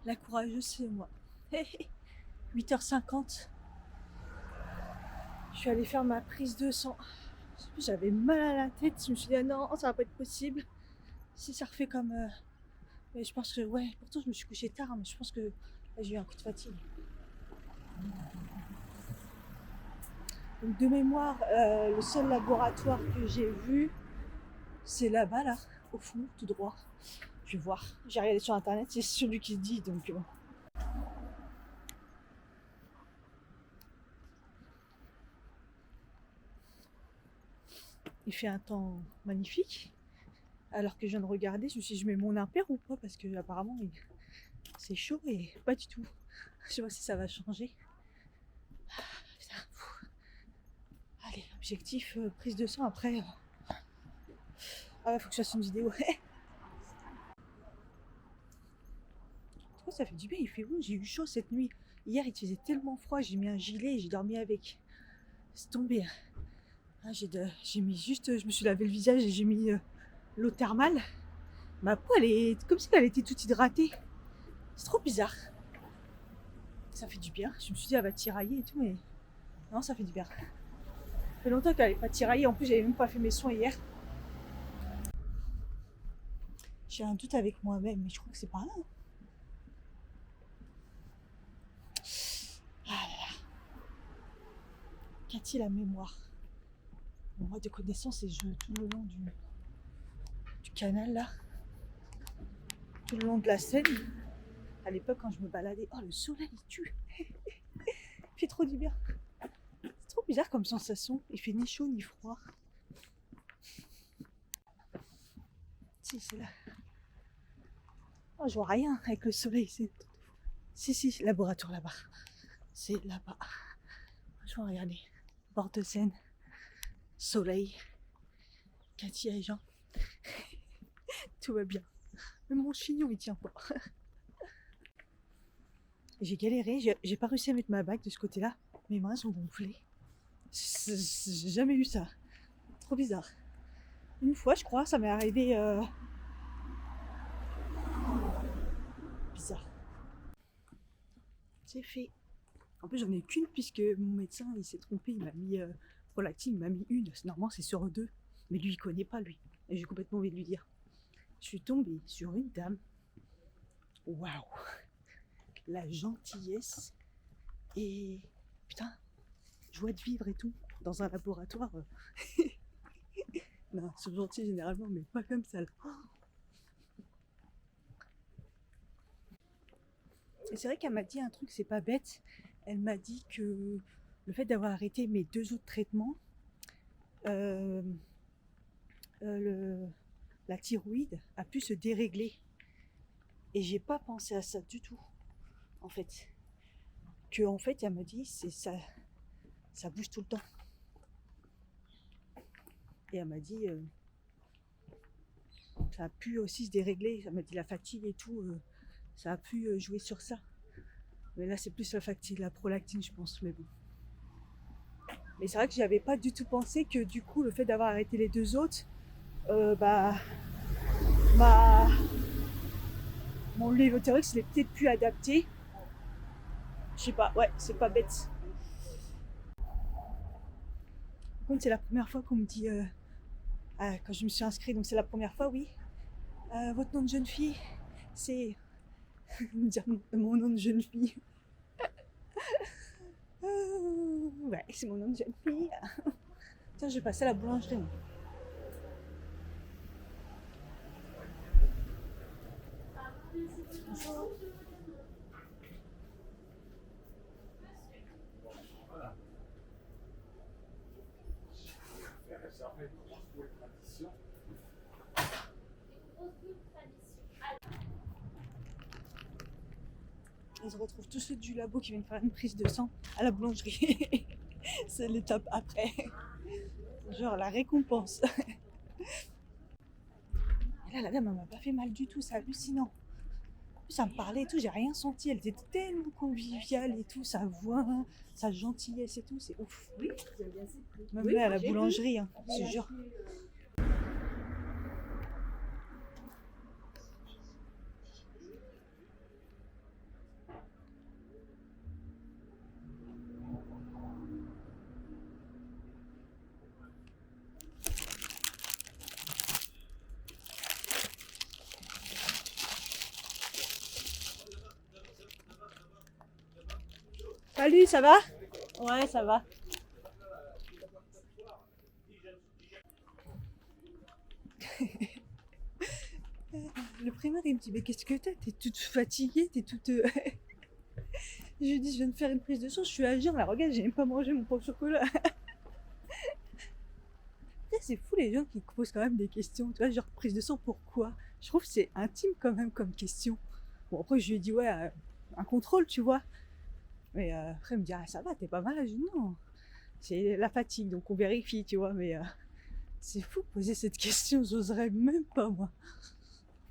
La courageuse, c'est moi. 8h50. Je suis allée faire ma prise de sang. J'avais mal à la tête. Je me suis dit, ah non, ça va pas être possible. Si ça refait comme. Mais je pense que, ouais, pourtant je me suis couchée tard, mais je pense que là, j'ai eu un coup de fatigue. Donc, de mémoire, le seul laboratoire que j'ai vu, c'est là-bas, là, au fond, tout droit. Je vais voir. J'ai regardé sur internet, c'est celui qui dit, donc. Il fait un temps magnifique. Alors que je viens de regarder, je me suis dit, je mets mon impair ou pas, parce que apparemment c'est chaud et pas du tout. Je sais pas si ça va changer. Putain, allez, objectif, prise de sang après. Ah ouais, faut que je fasse une vidéo. Ça fait du bien, il fait bon, j'ai eu chaud cette nuit. Hier il faisait tellement froid, j'ai mis un gilet et j'ai dormi avec. C'est tombé. Ah, j'ai mis juste, je me suis lavé le visage et j'ai mis l'eau thermale. Ma peau elle est comme si elle était toute hydratée. C'est trop bizarre. Ça fait du bien. Je me suis dit elle va tirailler et tout, mais non, ça fait du bien. Ça fait longtemps qu'elle n'avait pas tiraillé. En plus, j'avais même pas fait mes soins hier. J'ai un doute avec moi-même, mais je crois que c'est pas là. Ah là là. Qu'a-t-il la mémoire? Moi, de connaissance, et je tout le long du canal là, tout le long de la Seine. À l'époque, quand je me baladais, oh le soleil il tue. Il fait trop du bien. C'est trop bizarre comme sensation. Il fait ni chaud ni froid. Si, c'est là. Oh, je vois rien avec le soleil. Si, laboratoire là-bas. C'est là-bas. Je vais regarder. Bord de Seine. Soleil. Cathy et Jean. Tout va bien. Même mon chignon il tient pas. J'ai galéré. J'ai pas réussi à mettre ma bague de ce côté-là. Mes mains sont gonflées. J'ai jamais eu ça. Trop bizarre. Une fois, je crois, ça m'est arrivé. Bizarre. C'est fait. En plus, j'en ai qu'une puisque mon médecin il s'est trompé. Il m'a mis prolactine, il m'a mis une. Normalement, c'est sur deux. Mais lui, il connaît pas, lui. Et j'ai complètement envie de lui dire. Je suis tombée sur une dame. Waouh! La gentillesse. Et putain, joie de vivre et tout. Dans un laboratoire. Non, ils sont gentils généralement, mais pas comme ça. Là. Et c'est vrai qu'elle m'a dit un truc, c'est pas bête. Elle m'a dit que le fait d'avoir arrêté mes 2 autres traitements, la thyroïde a pu se dérégler. Et j'ai pas pensé à ça du tout, en fait. Que en fait, elle m'a dit, c'est ça, ça bouge tout le temps. Et elle m'a dit, ça a pu aussi se dérégler. Elle m'a dit la fatigue et tout, ça a pu jouer sur ça. Mais là, c'est plus la fatigue, la prolactine, je pense. Mais bon. Mais c'est vrai que j'avais pas du tout pensé que du coup, le fait d'avoir arrêté les 2 autres, bah, mon lévothyrox, il est peut-être plus adapté. Je sais pas, ouais, c'est pas bête. Par contre, c'est la première fois qu'on me dit, quand je me suis inscrite, donc c'est la première fois, oui. Votre nom de jeune fille, c'est me dire mon nom de jeune fille. Ouais, c'est mon nom de jeune fille. Tiens, je vais passer à la boulangerie. Bonjour. Ils se retrouvent tous ceux du labo qui viennent faire une prise de sang à la boulangerie. C'est l'étape après. Genre la récompense. Et là, la dame, elle m'a pas fait mal du tout, c'est hallucinant. Ça me parlait et tout, j'ai rien senti. Elle était tellement conviviale et tout, sa voix, sa gentillesse et tout, c'est ouf. Oui, même là à la boulangerie, hein, je te jure. Salut, ça va? Ouais, ça va. Le primaire, il me dit, mais qu'est-ce que t'as? T'es toute fatiguée, t'es toute... Je lui dis, je viens de faire une prise de sang, je suis à jeun, là, regarde, j'ai même pas mangé mon pain au chocolat. C'est fou les gens qui posent quand même des questions, tu vois, genre prise de sang, pourquoi? Je trouve que c'est intime quand même comme question. Bon, après, je lui ai dit, ouais, un contrôle, tu vois. Mais après, il me dit, ah, ça va, t'es pas malade. Je dis, non, c'est la fatigue, donc on vérifie, tu vois. Mais c'est fou de poser cette question, j'oserais même pas, moi.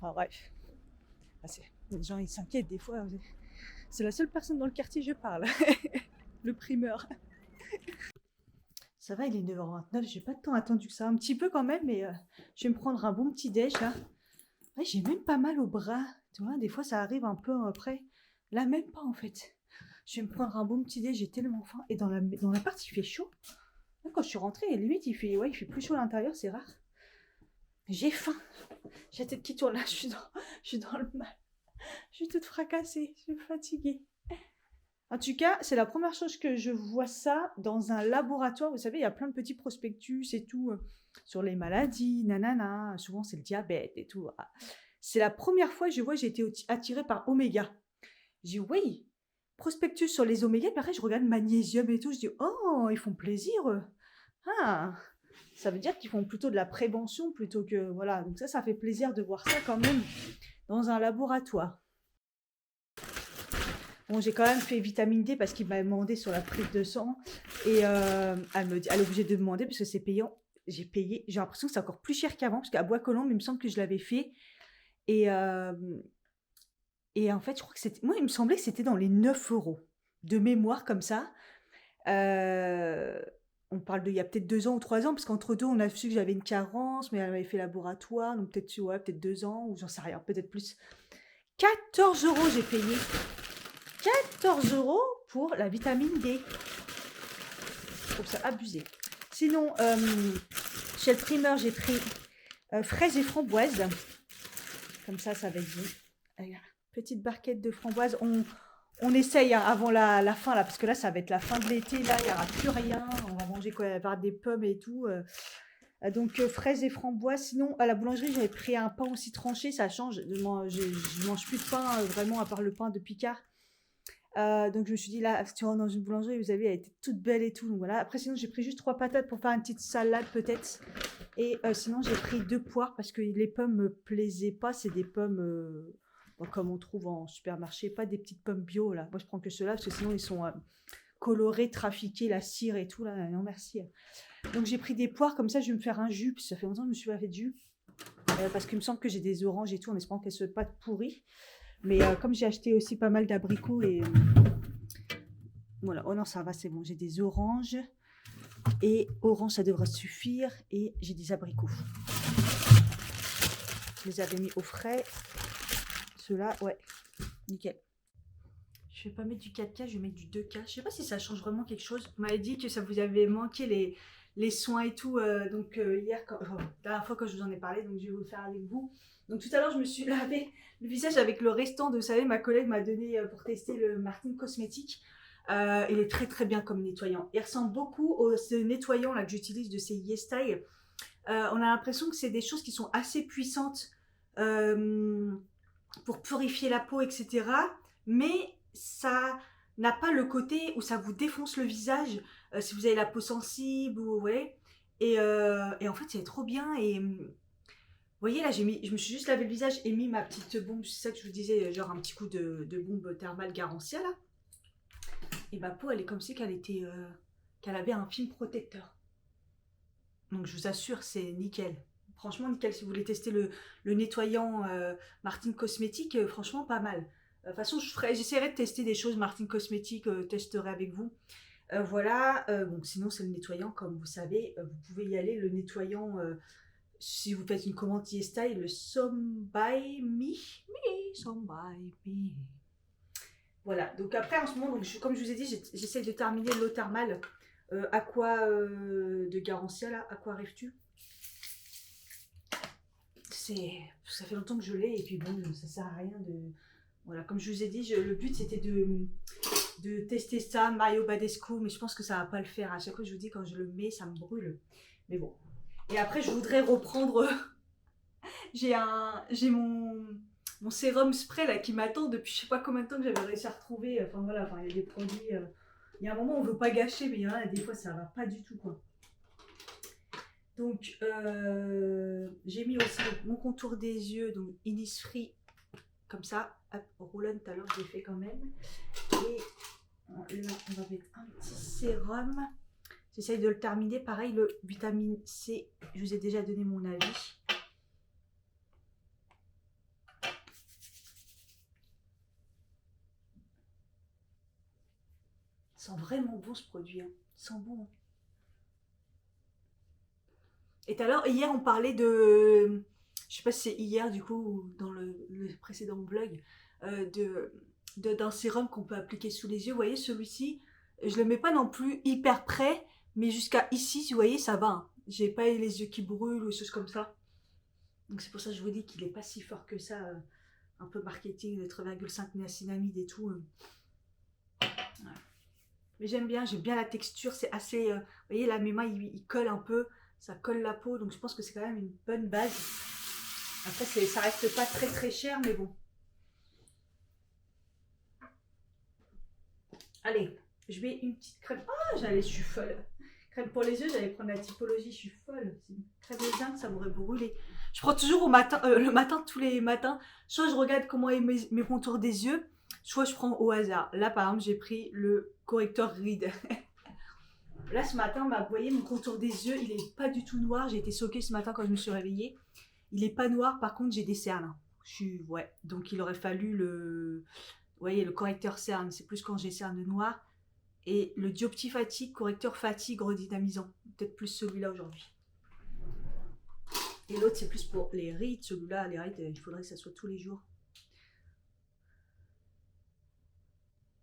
Enfin, bref. Ah, les gens, ils s'inquiètent des fois. C'est la seule personne dans le quartier, je parle. Le primeur. Ça va, il est 9h29, j'ai pas de temps attendu que ça. Un petit peu quand même, mais je vais me prendre un bon petit déj, là. Ouais, j'ai même pas mal au bras. Tu vois, des fois, ça arrive un peu après. Là, même pas, en fait. Je vais me prendre un bon petit déj, j'ai tellement faim. Et dans l'appart, il fait chaud. Là, quand je suis rentrée, limite, il fait plus chaud à l'intérieur, c'est rare. J'ai faim. J'ai la tête qui tourne là, je suis dans le mal. Je suis toute fracassée, je suis fatiguée. En tout cas, c'est la première chose que je vois ça dans un laboratoire. Vous savez, il y a plein de petits prospectus et tout sur les maladies, nanana. Souvent, c'est le diabète et tout. Ah. C'est la première fois que je vois, j'ai été attirée par Oméga. J'ai dit, oui, prospectus sur les oméga. Puis après, je regarde magnésium et tout. Je dis, oh, ils font plaisir. Ah, ça veut dire qu'ils font plutôt de la prévention plutôt que. Voilà, donc ça fait plaisir de voir ça quand même dans un laboratoire. Bon, j'ai quand même fait vitamine D parce qu'il m'a demandé sur la prise de sang. Et elle est obligée de demander parce que c'est payant. J'ai payé, j'ai l'impression que c'est encore plus cher qu'avant parce qu'à Bois-Colombes, il me semble que je l'avais fait. Et, en fait, je crois que c'était. Moi, il me semblait que c'était dans les 9 € de mémoire comme ça. On parle d'il y a peut-être 2 ans ou 3 ans, parce qu'entre deux, on a su que j'avais une carence, mais elle m'avait fait laboratoire, donc peut-être ouais, peut-être 2 ans, ou j'en sais rien, peut-être plus. 14 € j'ai payé. 14 € pour la vitamine D. Je trouve ça abusé. Sinon, chez le primeur, j'ai pris fraises et framboises. Comme ça va être bon. Petite barquette de framboises. On essaye hein, avant la fin, là, parce que là, ça va être la fin de l'été. Là, il n'y aura plus rien. On va manger quoi, avoir des pommes et tout. Donc, fraises et framboises. Sinon, à la boulangerie, j'avais pris un pain aussi tranché. Ça change. Je mange plus de pain, vraiment, à part le pain de Picard. Donc je me suis dit là, si tu rentres dans une boulangerie, vous savez, elle était toute belle et tout. Donc voilà. Après sinon j'ai pris juste 3 patates pour faire une petite salade peut-être. Et sinon j'ai pris 2 poires parce que les pommes me plaisaient pas. C'est des pommes comme on trouve en supermarché, pas des petites pommes bio là. Moi je prends que ceux-là parce que sinon ils sont colorés, trafiqués, la cire et tout là. Non merci. Donc j'ai pris des poires comme ça, je vais me faire un jus. Puis ça fait longtemps que je me suis pas fait de jus parce qu'il me semble que j'ai des oranges et tout en espérant qu'elles soient pas pourries. Mais comme j'ai acheté aussi pas mal d'abricots et voilà, oh non ça va c'est bon, j'ai des oranges et orange ça devrait suffire et j'ai des abricots. Je les avais mis au frais, ceux-là, ouais, nickel. Je vais pas mettre du 4K, je vais mettre du 2K. Je sais pas si ça change vraiment quelque chose. Vous m'avez dit que ça vous avait manqué les soins et tout, donc hier, la dernière fois quand je vous en ai parlé, donc je vais vous le faire avec vous. Donc tout à l'heure, je me suis lavé le visage avec le restant de, vous savez, ma collègue m'a donné pour tester le Martin Cosmétique. Il est très très bien comme nettoyant. Il ressemble beaucoup au ce nettoyant là que j'utilise de chez YesStyle. On a l'impression que c'est des choses qui sont assez puissantes pour purifier la peau, etc. Mais ça n'a pas le côté où ça vous défonce le visage si vous avez la peau sensible ou ouais. Et en fait, c'est trop bien et vous voyez là, je me suis juste lavé le visage et mis ma petite bombe, c'est ça que je vous disais, genre un petit coup de bombe thermale Garancia là. Et ma peau, elle est comme si qu'elle avait un film protecteur. Donc je vous assure, c'est nickel. Franchement nickel, si vous voulez tester le nettoyant Martin Cosmétique, franchement pas mal. De toute façon, j'essaierai de tester des choses Martin Cosmétique, testerai avec vous. Voilà, bon sinon c'est le nettoyant, comme vous savez, vous pouvez y aller, le nettoyant... si vous faites une commande YesStyle, le Some by Me, Some by Me. Voilà, donc après en ce moment, donc, comme je vous ai dit, j'essaie de terminer l'eau thermale Aqua de Garancia, là, Aqua Rêves-tu. Ça fait longtemps que je l'ai et puis bon, ça sert à rien de... Voilà, comme je vous ai dit, le but c'était de tester ça, Mario Badescu, mais je pense que ça va pas le faire. À chaque fois, je vous dis, quand je le mets, ça me brûle. Mais bon. Et après, je voudrais reprendre. j'ai mon sérum spray là qui m'attend depuis je sais pas combien de temps que j'avais réussi à retrouver. Enfin voilà, enfin, il y a des produits. Il y a un moment, on veut pas gâcher, mais il y en a des fois, ça va pas du tout quoi. Donc, j'ai mis aussi mon contour des yeux, donc Innisfree, comme ça. Hop, Roulon, tout à l'heure, je l'ai fait quand même. Et là, on va mettre un petit sérum. J'essaye de le terminer. Pareil, le vitamine C, je vous ai déjà donné mon avis. Ça sent vraiment bon ce produit. Hein. Ça sent bon. Et tout à l'heure, hier, on parlait de. Je sais pas si c'est hier, du coup, ou dans le précédent vlog, d'un sérum qu'on peut appliquer sous les yeux. Vous voyez, celui-ci, je le mets pas non plus hyper près, mais jusqu'à ici, vous voyez, ça va. Hein. J'ai pas les yeux qui brûlent ou des choses comme ça. Donc c'est pour ça que je vous dis qu'il est pas si fort que ça. Un peu marketing de 3,5 niacinamide et tout. Voilà. Mais j'aime bien la texture. C'est assez. Vous voyez, là, mes mains, ils collent un peu. Ça colle la peau, donc je pense que c'est quand même une bonne base. Après, ça reste pas très très cher, mais bon. Allez, je mets une petite crème. Ah, je suis folle. Crème pour les yeux, j'allais prendre la typologie, je suis folle. C'est une crème de zinc, ça m'aurait brûlé. Je prends toujours au matin, le matin, tous les matins. Soit je regarde comment est mes contours des yeux, soit je prends au hasard. Là, par exemple, j'ai pris le correcteur Reed. Là, ce matin, vous voyez, mon contour des yeux, il est pas du tout noir. J'ai été choquée ce matin quand je me suis réveillée. Il est pas noir, par contre, j'ai des cernes. Ouais, donc il aurait fallu vous voyez, le correcteur cerne, c'est plus quand j'ai cernes noires. Et le Diopti-Fatigue, correcteur fatigue redynamisant. Peut-être plus celui-là aujourd'hui. Et l'autre, c'est plus pour les rides. Celui-là, les rides, il faudrait que ça soit tous les jours.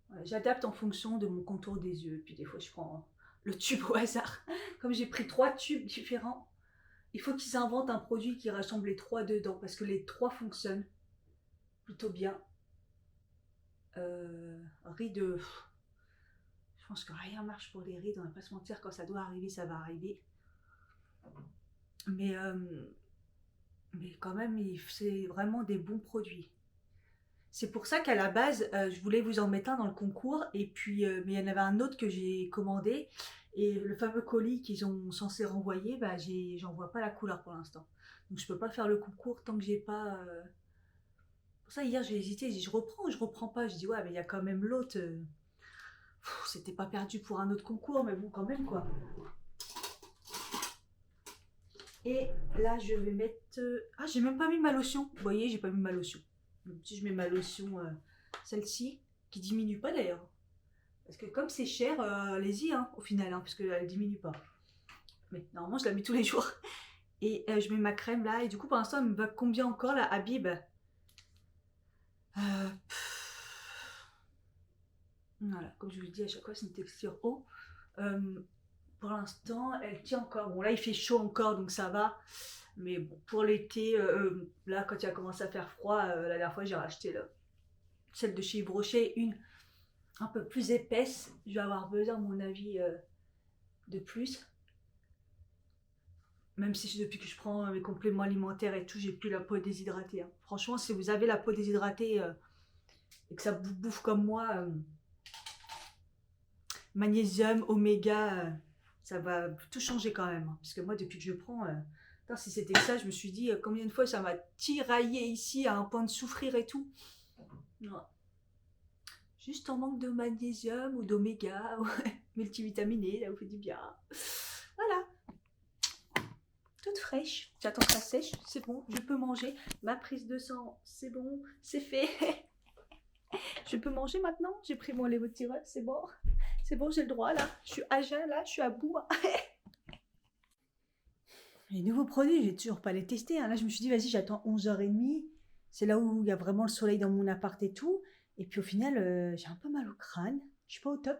Ouais, j'adapte en fonction de mon contour des yeux. Puis des fois, je prends le tube au hasard. Comme j'ai pris 3 tubes différents, il faut qu'ils inventent un produit qui rassemble les 3 dedans. Parce que les 3 fonctionnent plutôt bien. Rides, je pense que rien marche pour les rides. On va pas se mentir, quand ça doit arriver, ça va arriver. Mais quand même, c'est vraiment des bons produits. C'est pour ça qu'à la base, je voulais vous en mettre un dans le concours. Et puis, mais il y en avait un autre que j'ai commandé. Et le fameux colis qu'ils ont censé renvoyer, bah, j'en vois pas la couleur pour l'instant. Donc je peux pas faire le concours tant que j'ai pas. Pour ça, hier, j'ai hésité. J'ai dit, je reprends ou je reprends pas. Je dis, ouais, mais il y a quand même l'autre. C'était pas perdu pour un autre concours, mais bon, quand même, quoi. Et là, je vais mettre. Ah, j'ai même pas mis ma lotion. Vous voyez, j'ai pas mis ma lotion. Donc, si je mets ma lotion, celle-ci, qui diminue pas d'ailleurs. Parce que comme c'est cher, allez-y, hein, au final, hein, parce qu'elle diminue pas. Mais normalement, je la mets tous les jours. Et je mets ma crème là. Et du coup, pour l'instant, elle me va combien encore la Habib Voilà, comme je vous dis à chaque fois, c'est une texture eau. Pour l'instant, elle tient encore. Bon, là, il fait chaud encore, donc ça va. Mais bon, pour l'été, là, quand il a commencé à faire froid, la dernière fois, j'ai racheté celle de chez Yves Rocher, une un peu plus épaisse. Je vais avoir besoin, à mon avis, de plus. Même si depuis que je prends mes compléments alimentaires et tout, j'ai plus la peau déshydratée. Hein. Franchement, si vous avez la peau déshydratée et que ça bouffe comme moi, magnésium, oméga, ça va tout changer quand même. Hein. Parce que moi, depuis que je prends, si c'était ça, je me suis dit combien de fois ça m'a tiraillé ici à un point de souffrir et tout. Non. Juste en manque de magnésium ou d'oméga, multivitaminé, ça vous fait du bien. Voilà. Toute fraîche. J'attends que ça sèche, c'est bon, je peux manger. Ma prise de sang, c'est bon, c'est fait. Je peux manger maintenant. J'ai pris mon lévothyrox, c'est bon. C'est bon, j'ai le droit là. Je suis à jeun là, je suis à bout. Les nouveaux produits, j'ai toujours pas les testés. Hein. Là, je me suis dit, vas-y, j'attends 11h30. C'est là où il y a vraiment le soleil dans mon appart et tout. Et puis au final, j'ai un peu mal au crâne. Je suis pas au top.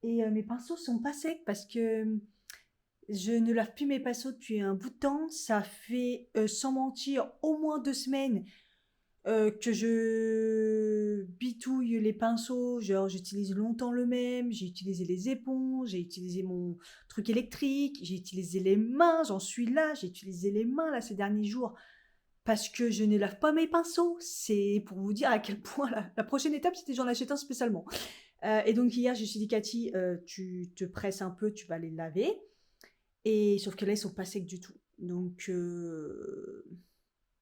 Et mes pinceaux sont pas secs parce que je ne lave plus mes pinceaux depuis un bout de temps. Ça fait, sans mentir, au moins 2 semaines que je bitouille les pinceaux, genre j'utilise longtemps le même, j'ai utilisé les éponges, j'ai utilisé mon truc électrique, j'ai utilisé les mains, j'en suis là, j'ai utilisé les mains là ces derniers jours parce que je ne lave pas mes pinceaux. C'est pour vous dire à quel point la prochaine étape c'était j'en achète un spécialement. Et donc hier je me suis dit Cathy, tu te presses un peu, tu vas les laver. Et sauf que là ils sont pas secs du tout. Donc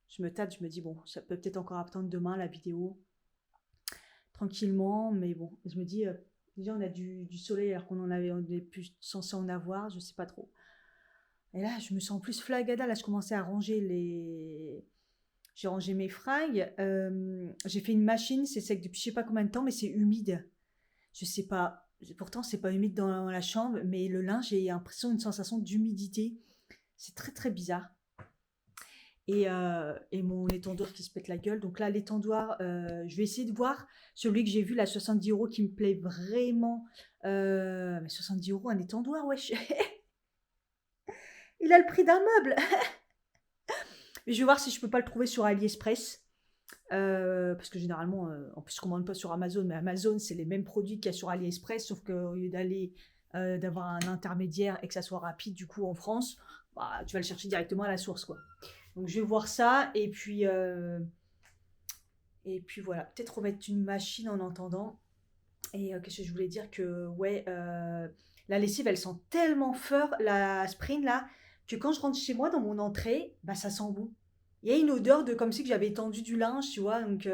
je me tâte, je me dis bon, ça peut peut-être encore attendre demain la vidéo tranquillement, mais bon, je me dis, déjà on a du soleil alors on est plus censé en avoir, je sais pas trop. Et là, je me sens plus flagada, là je commençais à ranger j'ai rangé mes fringues, j'ai fait une machine, c'est sec depuis je sais pas combien de temps, mais c'est humide. Je sais pas, pourtant c'est pas humide dans la chambre, mais le linge, j'ai l'impression une sensation d'humidité. C'est très très bizarre. Et mon étendoir qui se pète la gueule. Donc là, l'étendoir, je vais essayer de voir celui que j'ai vu, la 70 € qui me plaît vraiment. Mais 70 € un étendoir, wesh. Il a le prix d'un meuble. Mais je vais voir si je peux pas le trouver sur AliExpress. Parce que généralement, en plus, je commande pas sur Amazon, mais Amazon, c'est les mêmes produits qu'il y a sur AliExpress, sauf qu'au lieu d'avoir un intermédiaire et que ça soit rapide, du coup, en France, bah, tu vas le chercher directement à la source, quoi. Donc je vais voir ça et puis voilà, peut-être remettre une machine en entendant. Et qu'est-ce que je voulais dire que ouais, la lessive elle sent tellement fort la Spring là que quand je rentre chez moi dans mon entrée, bah ça sent bon. Il y a une odeur de comme si que j'avais étendu du linge, tu vois, donc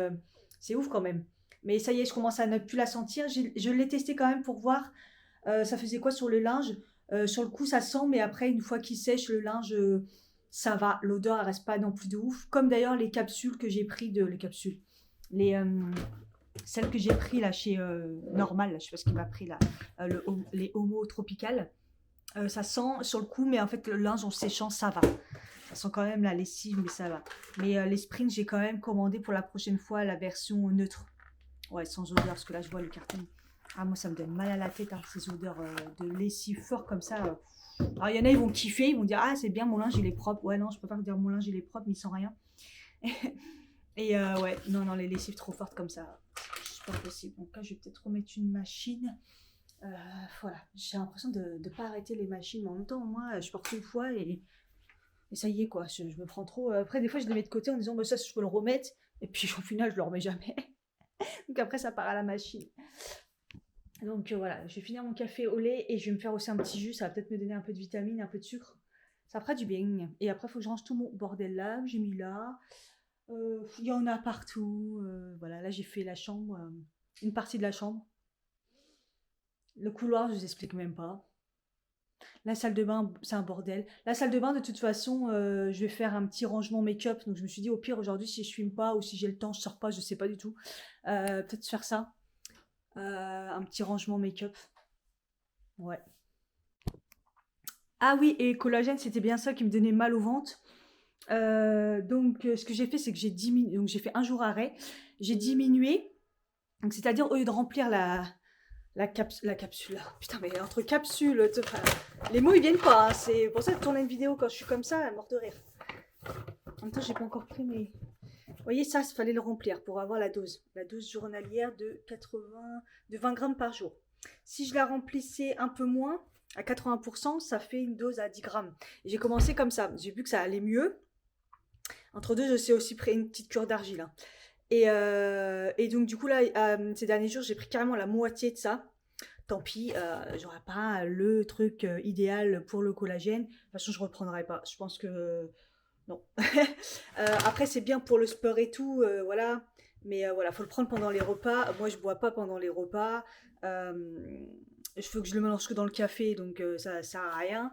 c'est ouf quand même. Mais ça y est, je commence à ne plus la sentir. Je l'ai testé quand même pour voir ça faisait quoi sur le linge. Sur le coup, ça sent, mais après, une fois qu'il sèche, le linge, ça va. L'odeur, elle reste pas non plus de ouf. Comme d'ailleurs les capsules que j'ai pris les capsules. Les, celles que j'ai pris là chez Normal, là, je sais pas ce qu'il m'a pris là, les Homo Tropical. Ça sent sur le coup, mais en fait, le linge en séchant, ça va. Ça sent quand même la lessive, mais ça va. Mais les Springs, j'ai quand même commandé pour la prochaine fois la version neutre. Ouais, sans odeur, parce que là, je vois le carton. Ah, moi, ça me donne mal à la tête, hein, ces odeurs de lessive fort comme ça. Alors, il y en a, ils vont kiffer, ils vont dire, ah, c'est bien, mon linge, il est propre. Ouais, non, je peux pas dire mon linge, il est propre, mais il sent rien. Et ouais, non, non, les lessives trop fortes comme ça, c'est pas possible. Donc là, je vais peut-être remettre une machine. Voilà, j'ai l'impression de ne pas arrêter les machines, mais en même temps, moi, je porte une fois et ça y est, quoi. Je me prends trop. Après, des fois, je les mets de côté en disant, bah, ça, je peux le remettre. Et puis, au final, je le remets jamais. Donc après, ça part à la machine. Donc voilà, je vais finir mon café au lait et je vais me faire aussi un petit jus. Ça va peut-être me donner un peu de vitamine, un peu de sucre. Ça fera du bien. Et après, il faut que je range tout mon bordel là que j'ai mis là. Il y en a partout. Voilà, là, j'ai fait la chambre, une partie de la chambre. Le couloir, je vous explique même pas. La salle de bain, c'est un bordel. La salle de bain, de toute façon, je vais faire un petit rangement make-up. Donc je me suis dit, au pire, aujourd'hui, si je filme pas ou si j'ai le temps, je sors pas, je sais pas du tout. Peut-être faire ça. Un petit rangement make-up. Ouais. Ah oui, et collagène, c'était bien ça qui me donnait mal au ventre. Donc, ce que j'ai fait, c'est que j'ai diminué. Donc, j'ai fait un jour arrêt. J'ai diminué. Donc, c'est-à-dire, au lieu de remplir la capsule. Putain, mais entre capsules, les mots, ils viennent pas, hein. C'est pour ça que tourner une vidéo quand je suis comme ça, mort de rire. En même temps, j'ai pas encore pris mes. Vous voyez, ça, il fallait le remplir pour avoir la dose. La dose journalière de 20 grammes par jour. Si je la remplissais un peu moins, à 80%, ça fait une dose à 10 grammes. J'ai commencé comme ça. J'ai vu que ça allait mieux. Entre deux, je sais aussi pris une petite cure d'argile, hein. Et donc, du coup, là, ces derniers jours, j'ai pris carrément la moitié de ça. Tant pis, j'aurai pas le truc idéal pour le collagène. De toute façon, je reprendrai pas. Je pense que non. Après, c'est bien pour le sport et tout, voilà. Mais voilà, faut le prendre pendant les repas. Moi, je bois pas pendant les repas. Il faut que je le mélange que dans le café, donc ça sert à rien.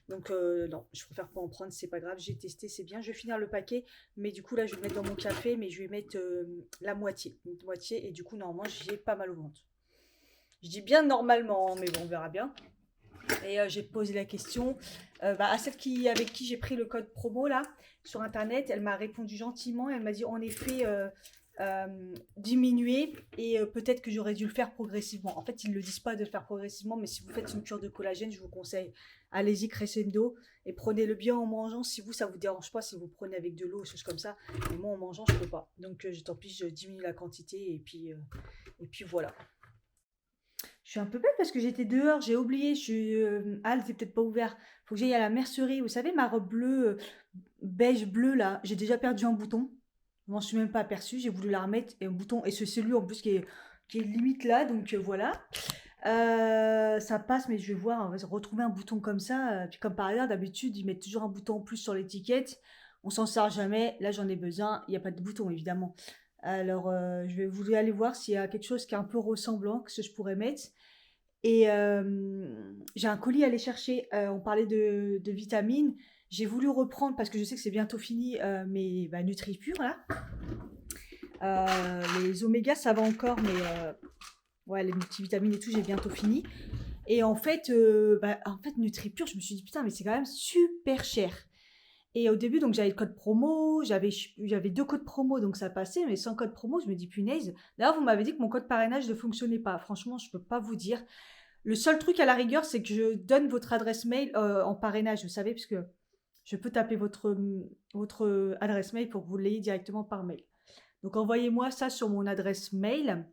Donc non, je préfère pas en prendre, c'est pas grave. J'ai testé, c'est bien. Je vais finir le paquet, mais du coup là, je vais le mettre dans mon café, mais je vais mettre la moitié, une moitié, et du coup normalement, j'ai pas mal au ventre. Je dis bien normalement, mais bon, on verra bien. Et j'ai posé la question à celle avec qui j'ai pris le code promo là sur internet. Elle m'a répondu gentiment. Elle m'a dit en effet diminuer et peut-être que j'aurais dû le faire progressivement. En fait, ils ne le disent pas de le faire progressivement, mais si vous faites une cure de collagène, je vous conseille allez-y, crescendo. Et prenez-le bien en mangeant. Si vous, ça vous dérange pas, si vous prenez avec de l'eau, des choses comme ça. Mais moi, en mangeant, je peux pas. Donc, tant pis, je diminue la quantité. Et puis voilà. Je suis un peu bête parce que j'étais dehors, j'ai oublié. Halle, c'est peut-être pas ouvert. Faut que j'aille à la mercerie. Vous savez, ma robe bleue, beige bleu, là, j'ai déjà perdu un bouton. Je m'en suis même pas aperçue. J'ai voulu la remettre. Et un bouton, et c'est celui en plus qui est limite là. Donc voilà. Ça passe, mais je vais voir, on va retrouver un bouton comme ça. Puis comme par hasard, d'habitude, ils mettent toujours un bouton en plus sur l'étiquette. On s'en sert jamais. Là, j'en ai besoin. Il n'y a pas de bouton, évidemment. Alors, je vais vous aller voir s'il y a quelque chose qui est un peu ressemblant, que je pourrais mettre. Et j'ai un colis à aller chercher. On parlait de vitamines. J'ai voulu reprendre, parce que je sais que c'est bientôt fini, mes NutriPure, là. Les omégas, ça va encore, mais ouais, les multivitamines et tout, j'ai bientôt fini. Et en fait, NutriPure, je me suis dit, putain, mais c'est quand même super cher. Et au début, donc j'avais le code promo, j'avais 2 codes promo, donc ça passait, mais sans code promo, je me dis, punaise. D'ailleurs, vous m'avez dit que mon code parrainage ne fonctionnait pas. Franchement, je peux pas vous dire. Le seul truc à la rigueur, c'est que je donne votre adresse mail en parrainage, vous savez, puisque je peux taper votre adresse mail pour que vous l'ayez directement par mail. Donc envoyez-moi ça sur mon adresse mail.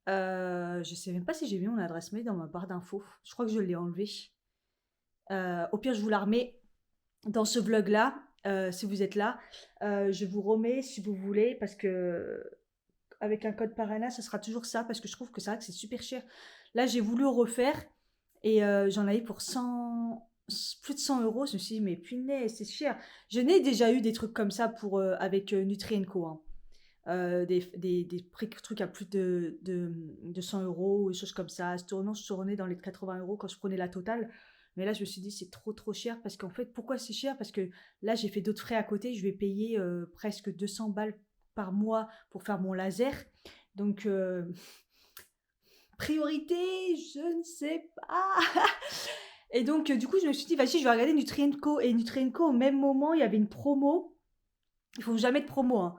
Je sais même pas si j'ai mis mon adresse mail dans ma barre d'infos. Je crois que je l'ai enlevée. Au pire, je vous la remets dans ce vlog-là, si vous êtes là. Je vous remets si vous voulez, parce que avec un code parrainage, ça sera toujours ça, parce que je trouve que c'est vrai que c'est super cher. Là, j'ai voulu refaire, et j'en avais pour plus de 100 euros. Je me suis dit, mais punaise, c'est cher. Je n'ai déjà eu des trucs comme ça avec Nutri & Co. Hein. Des trucs à plus de 100 euros, des choses comme ça. Je tournais dans les 80 euros quand je prenais la totale. Mais là, je me suis dit, c'est trop cher. Parce qu'en fait, pourquoi c'est cher? Parce que là, j'ai fait d'autres frais à côté. Je vais payer presque 200 balles par mois pour faire mon laser. Donc, priorité, je ne sais pas. Et donc, du coup, je me suis dit, vas-y, je vais regarder Nutri & Co. Et Nutri & Co, au même moment, il y avait une promo. Ils font jamais de promo, hein.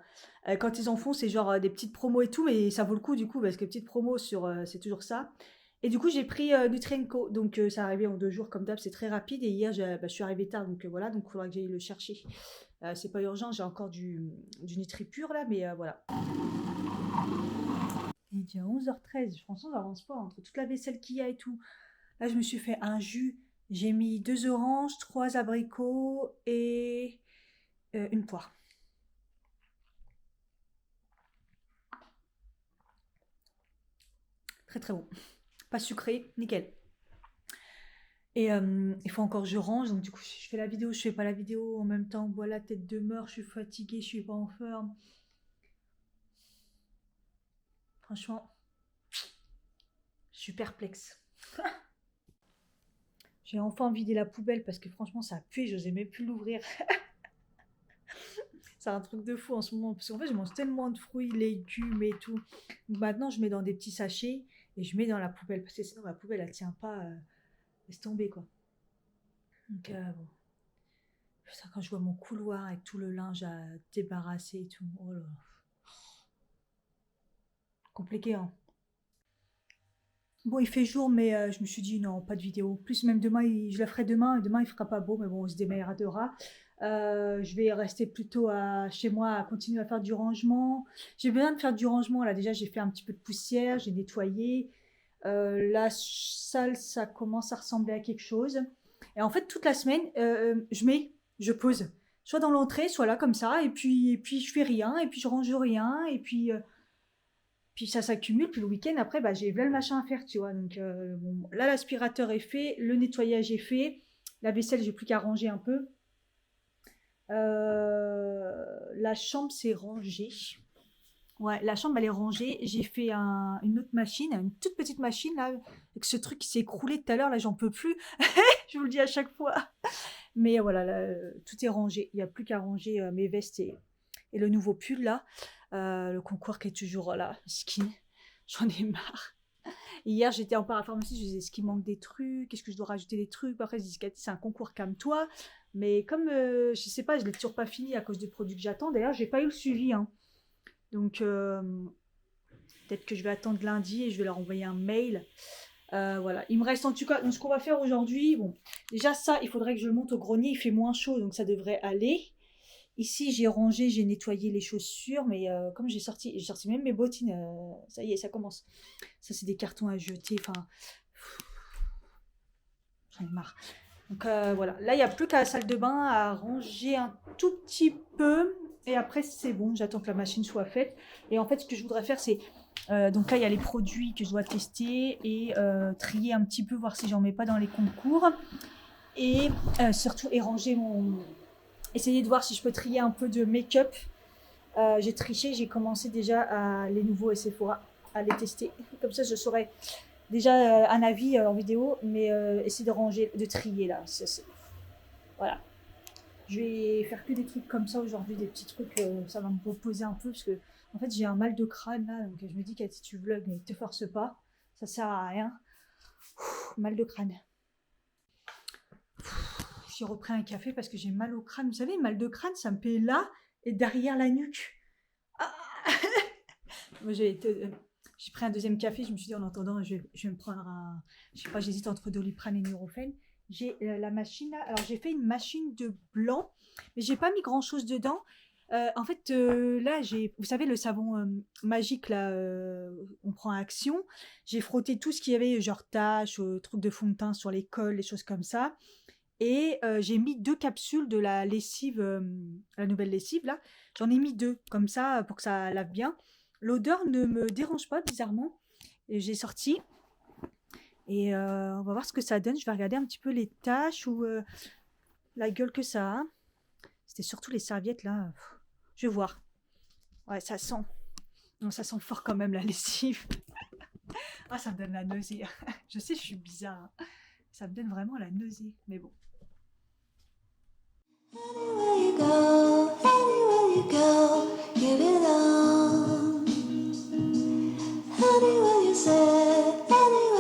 Quand ils en font, c'est genre des petites promos et tout, mais ça vaut le coup du coup, parce que petites promos c'est toujours ça. Et du coup, j'ai pris Nutri & Co. Donc ça arrivait en 2 jours comme d'hab, c'est très rapide. Et hier, je suis arrivée tard, donc voilà, donc il faudra que j'aille le chercher. C'est pas urgent, j'ai encore du NutriPure là, mais voilà. Il est déjà 11h13, franchement, ça avance pas entre toute la vaisselle qu'il y a et tout. Là, je me suis fait un jus. J'ai mis 2 oranges, 3 abricots et une poire. Très bon. Pas sucré, nickel. Et il faut encore que je range, donc du coup je fais la vidéo, je fais pas la vidéo en même temps, voilà, tête de mort, je suis fatiguée, je suis pas en forme. Franchement, je suis perplexe. J'ai enfin vidé la poubelle parce que franchement ça a pué, j'osais même plus l'ouvrir. C'est un truc de fou en ce moment, parce qu'en fait je mange tellement de fruits, légumes et tout. Donc maintenant je mets dans des petits sachets et je mets dans la poubelle, parce que sinon la poubelle elle tient pas, laisse tomber quoi. Donc bon. Putain, quand je vois mon couloir avec tout le linge à débarrasser et tout, oh là là. Compliqué, hein. Bon, il fait jour, mais je me suis dit non, pas de vidéo. Plus même demain, je la ferai demain, et demain il fera pas beau, mais bon, on se démerdera. Je vais rester plutôt chez moi à continuer à faire du rangement. J'ai besoin de faire du rangement, là déjà j'ai fait un petit peu de poussière, j'ai nettoyé. La salle, ça commence à ressembler à quelque chose. Et en fait, toute la semaine, je pose. Soit dans l'entrée, soit là comme ça, et puis je fais rien, et puis je range rien, et puis ça s'accumule, puis le week-end, après, j'ai plein de machin à faire, tu vois. Donc bon, là, l'aspirateur est fait, le nettoyage est fait, la vaisselle, j'ai plus qu'à ranger un peu. La chambre, c'est rangé. Ouais, la chambre, elle est rangée. J'ai fait une autre machine, une toute petite machine, là, avec ce truc qui s'est écroulé tout à l'heure, là, j'en peux plus. Je vous le dis à chaque fois. Mais voilà, là, tout est rangé. Il n'y a plus qu'à ranger mes vestes et le nouveau pull, là. Le concours qui est toujours là, skin. J'en ai marre. Hier, j'étais en parapharmacie, je disais, est-ce qu'il manque des trucs? Est-ce que je dois rajouter des trucs? Après, je dis, Cathy, c'est un concours, calme-toi. Mais comme, je sais pas, je l'ai toujours pas fini à cause des produits que j'attends. D'ailleurs, j'ai pas eu le suivi, hein. Donc, peut-être que je vais attendre lundi et je vais leur envoyer un mail. Voilà, il me reste en tout cas, donc ce qu'on va faire aujourd'hui, bon, déjà ça, il faudrait que je le monte au grenier, il fait moins chaud, donc ça devrait aller. Ici, j'ai rangé, j'ai nettoyé les chaussures, mais comme j'ai sorti même mes bottines, ça y est, ça commence. Ça, c'est des cartons à jeter, enfin, j'en ai marre. Donc voilà, là, il n'y a plus qu'à la salle de bain à ranger un tout petit peu, et après, c'est bon, j'attends que la machine soit faite. Et en fait, ce que je voudrais faire, c'est donc là, il y a les produits que je dois tester et trier un petit peu, voir si j'en mets pas dans les concours. Et surtout, et ranger mon. Essayer de voir si je peux trier un peu de make-up. J'ai triché, j'ai commencé déjà à les nouveaux Sephora, à les tester. Comme ça, je saurais déjà un avis en vidéo, mais essayer de ranger, de trier là. Voilà. Je vais faire que des trucs comme ça aujourd'hui, des petits trucs, ça va me reposer un peu parce que en fait j'ai un mal de crâne là, donc je me dis que si tu vlogs, mais te force pas, ça sert à rien. Mal de crâne. J'ai repris un café parce que j'ai mal au crâne. Vous savez, mal de crâne, ça me fait là et derrière la nuque. Ah. Moi, j'ai pris un deuxième café, je me suis dit en attendant, je vais me prendre un. Je sais pas, j'hésite entre Doliprane et Nurofen. J'ai la machine là. Alors j'ai fait une machine de blanc, mais j'ai pas mis grand chose dedans. En fait, là, vous savez, le savon magique, là, on prend Action. J'ai frotté tout ce qu'il y avait, genre taches, trucs de fond de teint sur les cols, les choses comme ça. Et j'ai mis 2 capsules de la lessive, la nouvelle lessive, là. J'en ai mis 2, comme ça, pour que ça lave bien. L'odeur ne me dérange pas, bizarrement. Et j'ai sorti. Et on va voir ce que ça donne. Je vais regarder un petit peu les taches ou la gueule que ça a. C'était surtout les serviettes, là. Je vais voir. Ouais, ça sent. Non, ça sent fort quand même, la lessive. Ah, ça me donne la nausée. Je sais, je suis bizarre, hein. Ça me donne vraiment la nausée. Mais bon. Anywhere you go, you belong. Anywhere you say, anywhere.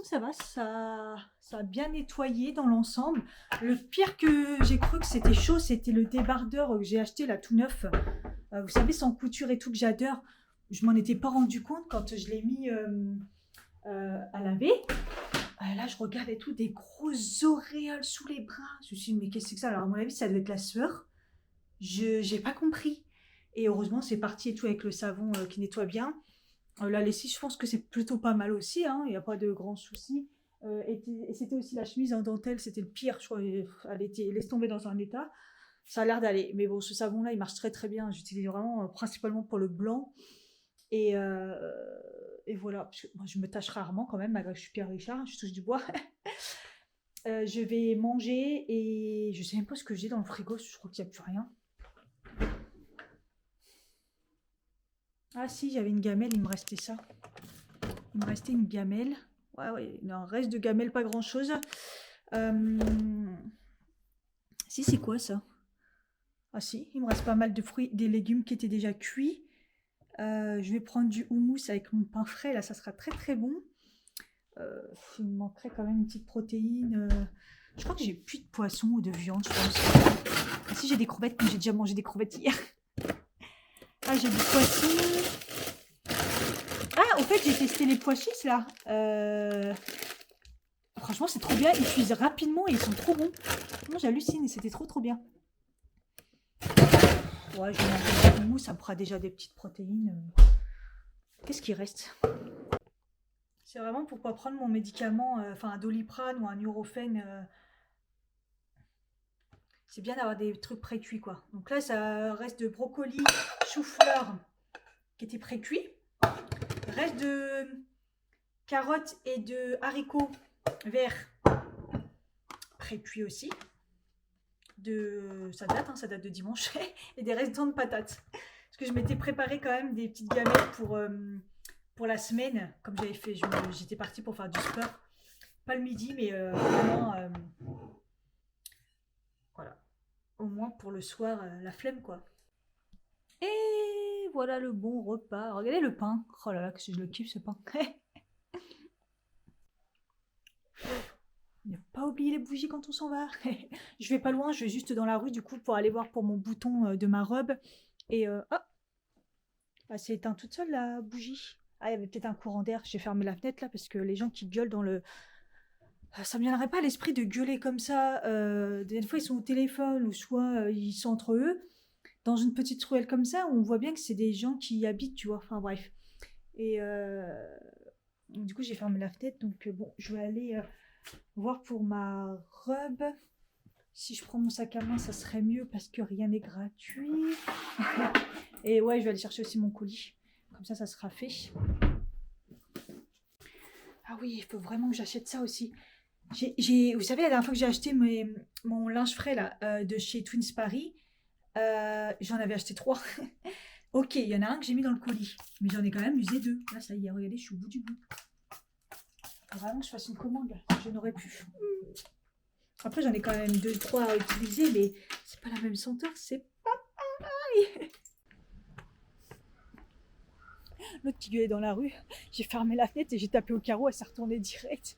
Ça va, ça a bien nettoyé dans l'ensemble. Le pire que j'ai cru que c'était chaud, c'était le débardeur que j'ai acheté là tout neuf. Vous savez, sans couture et tout, que j'adore. Je m'en étais pas rendu compte quand je l'ai mis à laver. Là, je regarde et tout, des gros auréoles sous les bras. Je me suis dit, mais qu'est-ce que c'est que ça? Alors, à mon avis, ça doit être la sueur. J'ai pas compris. Et heureusement, c'est parti et tout avec le savon qui nettoie bien. La lessive, je pense que c'est plutôt pas mal aussi, hein, il n'y a pas de grands soucis. Et c'était aussi la chemise en dentelle, c'était le pire, je crois. Elle était laisse tomber dans un état. Ça a l'air d'aller. Mais bon, ce savon-là, il marche très très bien. J'utilise vraiment principalement pour le blanc. Et, euh, et voilà, parce que moi, je me tâche rarement quand même, malgré que je suis Pierre Richard, je touche du bois. Je vais manger et je sais même pas ce que j'ai dans le frigo, je crois qu'il n'y a plus rien. Ah si, j'avais une gamelle, il me restait ça. Il me restait une gamelle. Ouais, il en reste de gamelle, pas grand chose. Si, c'est quoi ça? Ah si, il me reste pas mal de fruits, des légumes qui étaient déjà cuits. Je vais prendre du houmous avec mon pain frais, là ça sera très très bon. Il me manquerait quand même une petite protéine. Je crois que j'ai plus de poisson ou de viande, je pense. Ah si, j'ai des crevettes, mais j'ai déjà mangé des crevettes hier. Ah, j'ai du poisson. Ah, au fait, j'ai testé les pois chiches là. Franchement, c'est trop bien. Ils cuisent rapidement et ils sont trop bons. Moi, j'hallucine. C'était trop trop bien. Ouais, je vais manger du houmous. Ça me fera déjà des petites protéines. Qu'est-ce qui reste? C'est vraiment pour pas prendre mon médicament, enfin un Doliprane ou un Nurofen. C'est bien d'avoir des trucs pré-cuits quoi. Donc là, ça reste de brocoli, chou-fleur qui était pré-cuit. Reste de carottes et de haricots verts pré-cuits aussi. Ça date, hein, ça date de dimanche. Et des restants de patates. Parce que je m'étais préparé quand même des petites gamelles pour la semaine. Comme j'avais fait, j'étais partie pour faire du sport. Pas le midi, mais vraiment... voilà. Au moins pour le soir, la flemme quoi. Et voilà le bon repas. Regardez le pain. Oh là là, que si je le kiffe ce pain. Ne pas oublier les bougies quand on s'en va. Je vais pas loin, je vais juste dans la rue du coup pour aller voir pour mon bouton de ma robe. Et ah, bah, c'est éteint toute seule la bougie. Ah, il y avait peut-être un courant d'air. J'ai fermé la fenêtre là parce que les gens qui gueulent dans le. Ça me viendrait pas à l'esprit de gueuler comme ça. Des fois ils sont au téléphone ou soit ils sont entre eux. Dans une petite ruelle comme ça, on voit bien que c'est des gens qui y habitent, tu vois. Enfin bref. Et du coup j'ai fermé la fenêtre. Donc bon, je vais aller voir pour ma robe. Si je prends mon sac à main, ça serait mieux parce que rien n'est gratuit. Et ouais, je vais aller chercher aussi mon colis. Comme ça sera fait. Ah oui, il faut vraiment que j'achète ça aussi. Vous savez, la dernière fois que j'ai acheté mon linge frais là, de chez Twins Paris, j'en avais acheté 3. Ok, il y en a un que j'ai mis dans le colis. Mais j'en ai quand même usé 2. Là, ça y est, regardez, je suis au bout du bout. Faut vraiment que je fasse une commande là. Je n'aurais pu. Après, j'en ai quand même 2-3 à utiliser, mais c'est pas la même senteur, c'est pas pareil. L'autre qui gueulait dans la rue, j'ai fermé la fenêtre et j'ai tapé au carreau, elle s'est retournée direct.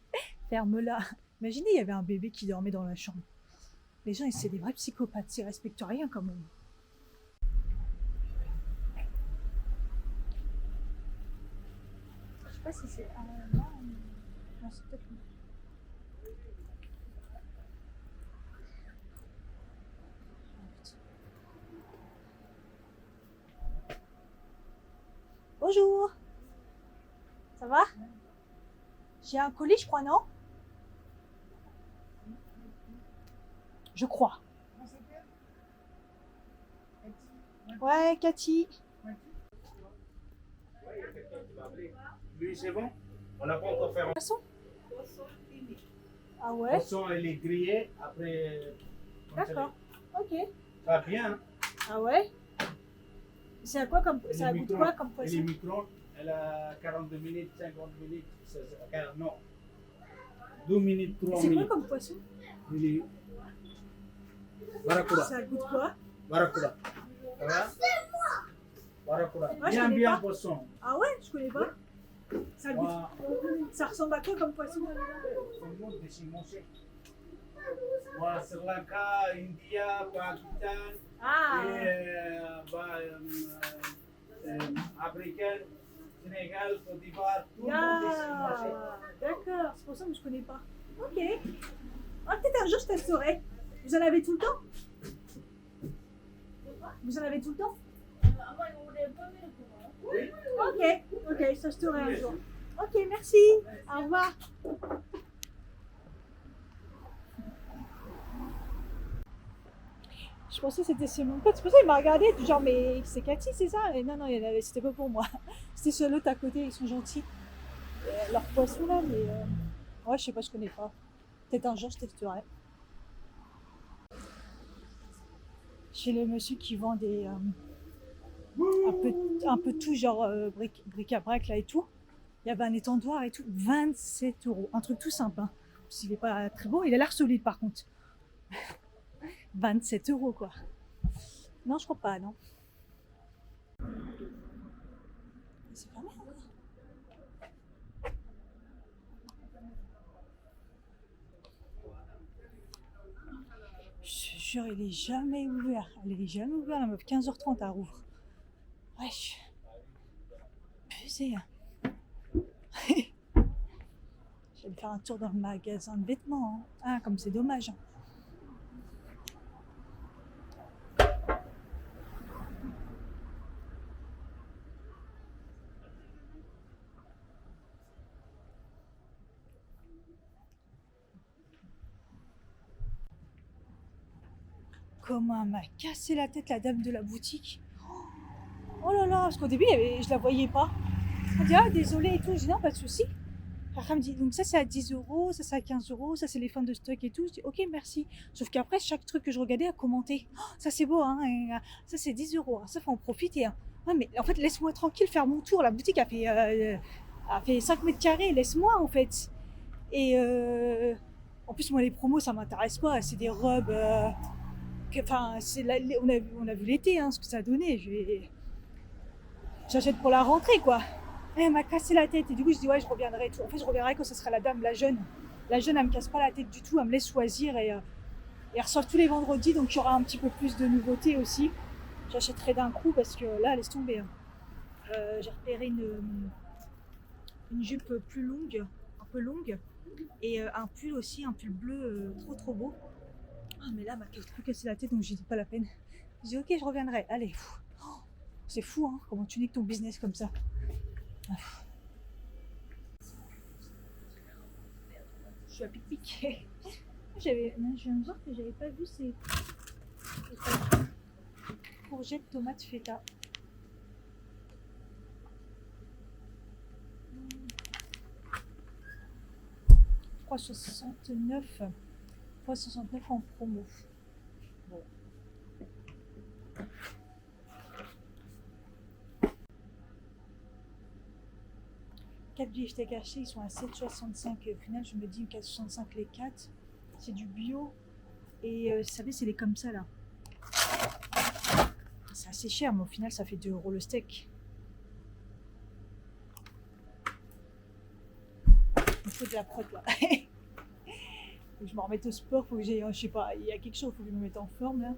Ferme-la. Imaginez, il y avait un bébé qui dormait dans la chambre. Les gens, c'est des vrais psychopathes, ils respectent rien quand même. Je sais pas si c'est un... Non, c'est peut-être... Bonjour. Ça va? J'ai un colis, je crois, non? Je crois. Ouais, Cathy. Lui, c'est bon? On n'a pas encore fait un Poisson? Ah ouais? poisson, il est grillé, après. D'accord. Ok. Ça va bien, hein? Ah ouais? C'est à quoi comme... Et Ça les goûte micro- quoi comme Et les poisson? micro, elle a 42 minutes, 50 minutes, non. 2 minutes, 3 C'est quoi minutes. comme poisson? Il est. Barracuda. Ça goûte quoi? Barracuda. Ça va? Barracuda. Moi, je Bien, connais bien, pas. poisson. Ah ouais? Je connais pas. Ça goûte... Moi, Ça ressemble à quoi comme poisson? tout le monde est chez mon chef. Moi, Sri Lanka, India, Pakistan, Ah! Africaine, Sénégal, Côte d'Ivoire, tout le monde est chez mon chef. Ah, d'accord, c'est pour ça que je connais pas. Ok. Ah, peut-être un jour je testerai. Vous en avez tout le temps? Vous en avez tout le temps? Ok, ok, je testerai un jour. Ok, merci. Au revoir. Je pensais que c'était mon pote. C'est pour ça qu'il m'a regardé, du genre, mais c'est Cathy, c'est ça? Et non, non, c'était pas pour moi. C'était sur l'autre à côté, ils sont gentils. Leur poisson là, mais ouais, je sais pas, je connais pas. Peut-être un jour je testerai. Chez le monsieur qui vend des un peu tout, genre bric-à-brac là et tout. Il y avait un étendoir et tout, 27 euros. Un truc tout simple. Hein. Il est pas très beau, il a l'air solide par contre. 27 euros quoi. Non, je crois pas, non. C'est pas mal. Je te jure, il est jamais ouvert. Il est jamais ouvert, la meuf. 15h30 à Rouvre. Wesh. Pesé. Hein. Je vais faire un tour dans le magasin de vêtements. Hein. Ah, comme c'est dommage. Hein. Comment elle m'a cassé la tête, la dame de la boutique. Oh là là, parce qu'au début, je la voyais pas. Elle dit, ah, désolé et tout. Je dis, non, pas de souci. Après, elle me dit, donc ça, c'est à 10 euros, ça, c'est à 15 euros, ça, c'est les fins de stock et tout. Je dis, ok, merci. Sauf qu'après, chaque truc que je regardais, elle commentait. Oh, ça, c'est beau, hein. Et, ça, c'est 10 euros. Hein, ça, faut en profiter. Hein. Ouais, mais en fait, laisse-moi tranquille faire mon tour. La boutique a fait 5 mètres carrés. Laisse-moi, en fait. Et en plus, moi, les promos, ça m'intéresse pas. C'est des robes. Enfin, on a vu l'été, hein, ce que ça a donné. J'achète pour la rentrée, quoi. Et elle m'a cassé la tête. Et du coup, je dis, ouais, je reviendrai. En fait, je reviendrai quand ce sera la dame, la jeune. La jeune, elle me casse pas la tête du tout. Elle me laisse choisir et elle ressort tous les vendredis. Donc, il y aura un petit peu plus de nouveautés aussi. J'achèterai d'un coup parce que là, laisse tomber. Hein. J'ai repéré une jupe plus longue, un peu longue. Et un pull aussi, un pull bleu trop beau. Ah, mais là, elle m'a trop cassé la tête, donc j'ai dit pas la peine. Je dis, ok, je reviendrai. Allez. Oh, c'est fou, hein, comment tu niques ton business comme ça. Ah. Je suis à pic-pic. Je viens de voir que j'avais pas vu ces courgettes, tomates, feta. « 3,69 3,69 en promo. Bon. Quatre billets j'étais cachés, ils sont à 7,65. Au final, je me dis 4,65 les 4. C'est du bio. Et vous savez, c'est les comme ça là. C'est assez cher, mais au final, ça fait 2 € le steak. Il faut de la prod là. Faut que je me remette au sport, faut que j'ai, je sais pas, il y a quelque chose, faut que je me mette en forme là.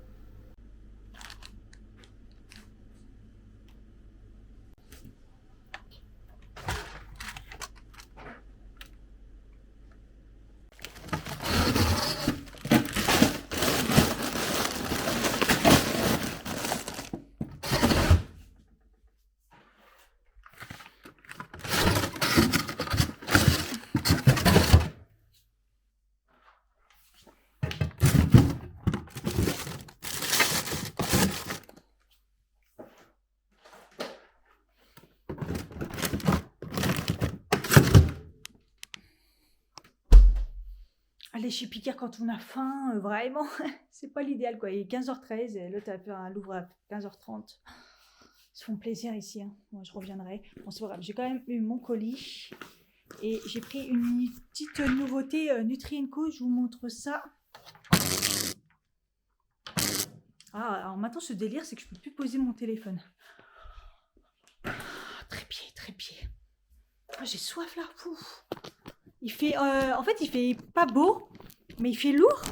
Aller chez Picard quand on a faim, vraiment, c'est pas l'idéal quoi. Il est 15h13 et l'autre elle ouvre à 15h30. Ils se font plaisir ici, hein. Moi je reviendrai. Bon, c'est pas grave, j'ai quand même eu mon colis et j'ai pris une petite nouveauté Nutri & Co. Je vous montre ça. Ah, alors maintenant ce délire, c'est que je peux plus poser mon téléphone. Trépied. Ah, j'ai soif là. Pouf. Il fait, en fait, il fait pas beau, mais il fait lourd.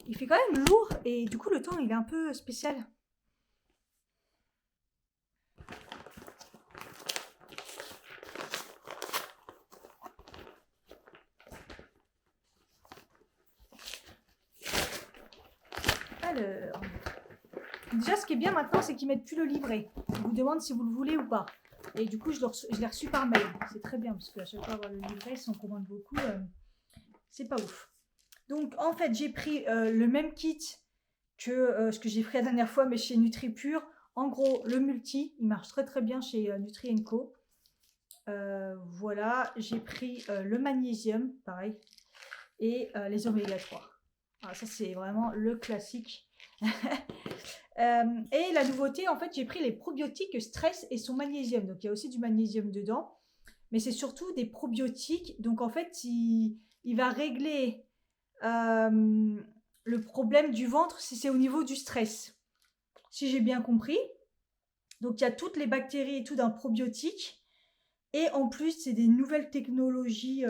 Il fait quand même lourd et du coup le temps il est un peu spécial. Alors, déjà ce qui est bien maintenant c'est qu'ils mettent plus le livret. Ils vous demandent si vous le voulez ou pas. Et du coup je l'ai reçu par mail. C'est très bien parce qu'à chaque fois avoir le livret, si on commande beaucoup, c'est pas ouf. Donc en fait j'ai pris le même kit que ce que j'ai pris la dernière fois mais chez NutriPure. En gros le multi, il marche très bien chez Nutri & Co. Voilà, j'ai pris le magnésium, pareil, et les oméga 3. Alors, ça c'est vraiment le classique. Et la nouveauté, en fait, j'ai pris les probiotiques stress et son magnésium. Donc il y a aussi du magnésium dedans, mais c'est surtout des probiotiques. Donc en fait, il va régler le problème du ventre si c'est au niveau du stress. Si j'ai bien compris. Donc il y a toutes les bactéries et tout d'un probiotique. Et en plus, c'est des nouvelles technologies.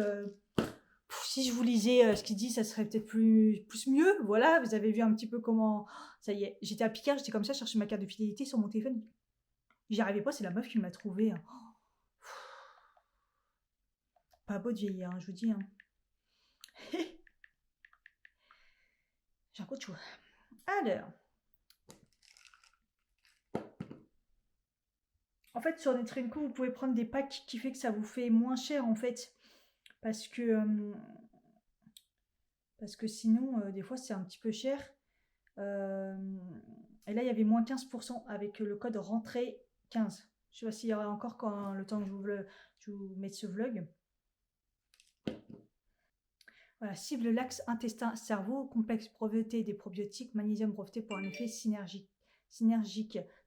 Si je vous lisais ce qu'il dit, ça serait peut-être plus mieux. Voilà, vous avez vu un petit peu comment. Ça y est, j'étais à Picard, j'étais comme ça, je cherchais ma carte de fidélité sur mon téléphone. J'y arrivais pas, c'est la meuf qui me l'a trouvé. Hein. Pas beau de vieillir, hein, je vous dis. Hein. J'ai un coup de chou. Alors. En fait, sur Nutri & Co, vous pouvez prendre des packs qui fait que ça vous fait moins cher en fait. Parce que sinon, des fois, c'est un petit peu cher. Et là, il y avait moins 15% avec le code rentrée 15. Je sais pas s'il y aura encore quand le temps que je vous mette ce vlog. Voilà, cible l'axe intestin-cerveau, complexe breveté des probiotiques, magnésium breveté pour un effet synergique.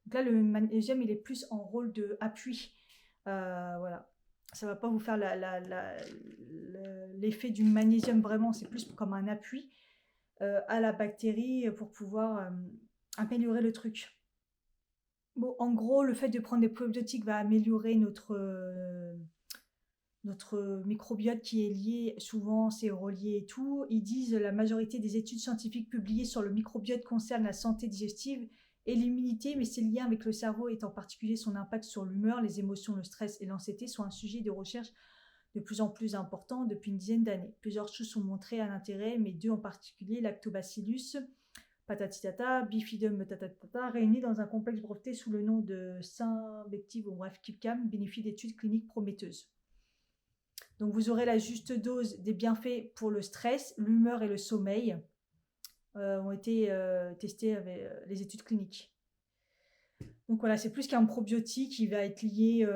Donc là, le magnésium, il est plus en rôle d'appui. Voilà. Ça ne va pas vous faire l'effet du magnésium vraiment, c'est plus comme un appui. à la bactérie pour pouvoir améliorer le truc. Bon, en gros, le fait de prendre des probiotiques va améliorer notre microbiote qui est lié, souvent c'est relié et tout. Ils disent la majorité des études scientifiques publiées sur le microbiote concernent la santé digestive et l'immunité, mais ses liens avec le cerveau et en particulier son impact sur l'humeur, les émotions, le stress et l'anxiété sont un sujet de recherche de plus en plus important depuis une dizaine d'années. Plusieurs choses ont montré un intérêt, mais deux en particulier, Lactobacillus patatitata, Bifidum tatatata, réunis dans un complexe breveté sous le nom de Symbective ou bref Kipcam, bénéficient d'études cliniques prometteuses. Donc vous aurez la juste dose des bienfaits pour le stress, l'humeur et le sommeil ont été testés avec les études cliniques. Donc voilà, c'est plus qu'un probiotique qui va être lié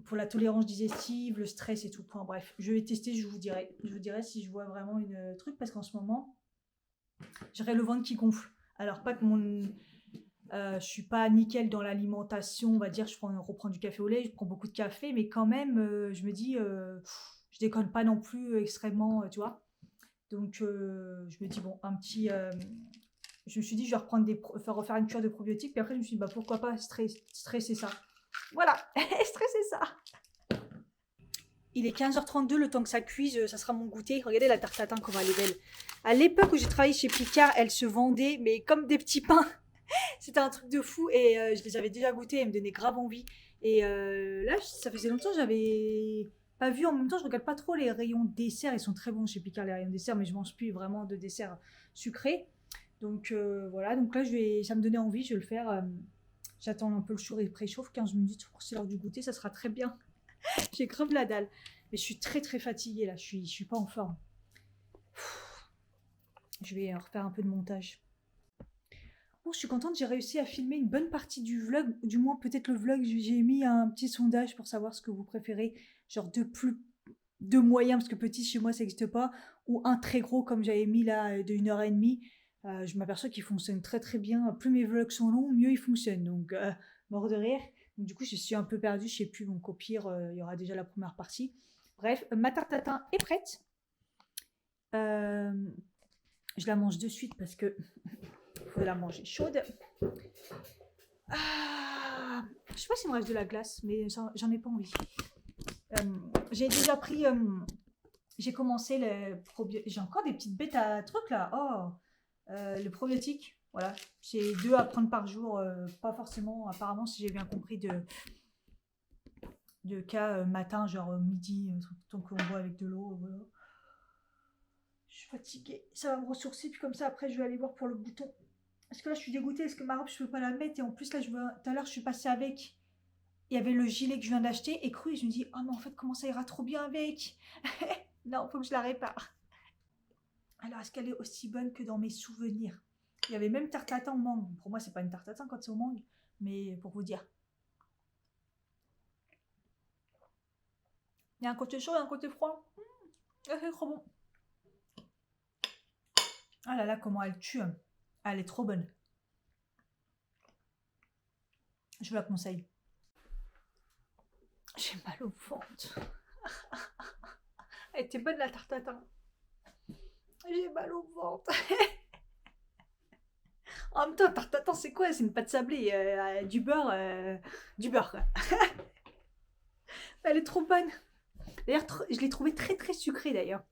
pour la tolérance digestive, le stress et tout. Enfin, bref, je vais tester, je vous dirai. Je vous dirai si je vois vraiment une truc parce qu'en ce moment, j'aurai le ventre qui gonfle. Alors pas que je suis pas nickel dans l'alimentation, on va dire, je reprends du café au lait, je prends beaucoup de café, mais quand même, je me dis, je déconne pas non plus extrêmement, tu vois. Donc, je me dis, bon, je me suis dit, je vais refaire une cure de probiotiques, puis après, je me suis dit, bah, pourquoi pas stresser ça. Voilà, stresser ça. Il est 15h32, le temps que ça cuise, ça sera mon goûter. Regardez la tarte tatin, comment elle est belle. À l'époque où j'ai travaillé chez Picard, elle se vendait, mais comme des petits pains. C'était un truc de fou et je les avais déjà goûtés, elles me donnaient grave envie. Et là, ça faisait longtemps que j'avais pas vu. En même temps, je regarde pas trop les rayons dessert. Ils sont très bons chez Picard, les rayons dessert, mais je mange plus vraiment de dessert sucré. Donc voilà, donc là, ça me donnait envie, je vais le faire. J'attends un peu le chaud et préchauffe, 15 minutes pour c'est l'heure du goûter, ça sera très bien. J'ai grave la dalle. Mais je suis très très fatiguée là, je suis pas en forme. Je vais refaire un peu de montage. Bon, je suis contente, j'ai réussi à filmer une bonne partie du vlog, du moins peut-être le vlog, j'ai mis un petit sondage pour savoir ce que vous préférez, genre de moyens, parce que petit chez moi ça n'existe pas, ou un très gros comme j'avais mis là de 1h30. Je m'aperçois qu'il fonctionne très très bien. Plus mes vlogs sont longs, mieux ils fonctionnent. Donc, mort de rire. Donc, du coup, je suis un peu perdue, je sais plus. Donc, au pire, il y aura déjà la première partie. Bref, ma tarte tatin est prête. Je la mange de suite parce que faut la manger chaude. Je sais pas s'il me reste de la glace, mais j'en ai pas envie. J'ai déjà pris. J'ai commencé j'ai encore des petites bêtes à trucs là. Oh, le probiotique. Voilà, c'est 2 à prendre par jour. Pas forcément, apparemment, si j'ai bien compris, de cas matin, genre midi, tant qu'on boit avec de l'eau. Voilà. Je suis fatiguée. Ça va me ressourcer, puis comme ça, après, je vais aller voir pour le bouton. Parce que là, je suis dégoûtée, parce que ma robe, je peux pas la mettre. Et en plus, là, tout à l'heure, je suis passée avec. Il y avait le gilet que je viens d'acheter, et cru, et je me dis, oh, mais en fait, comment ça ira trop bien avec. Non, faut que je la répare. Alors, est-ce qu'elle est aussi bonne que dans mes souvenirs? Il y avait même tarte tatin au mangue. Pour moi, c'est pas une tarte tatin quand c'est au mangue, mais pour vous dire. Il y a un côté chaud et un côté froid. C'est trop bon. Ah là là, comment elle tue. Elle est trop bonne. Je vous la conseille. J'ai mal au ventre. Elle était bonne la tarte tatin. J'ai mal au ventre. En même temps, tarte tatin, c'est quoi? C'est une pâte sablée, du beurre. Du beurre, quoi. Elle est trop bonne. D'ailleurs, je l'ai trouvée très très sucrée d'ailleurs.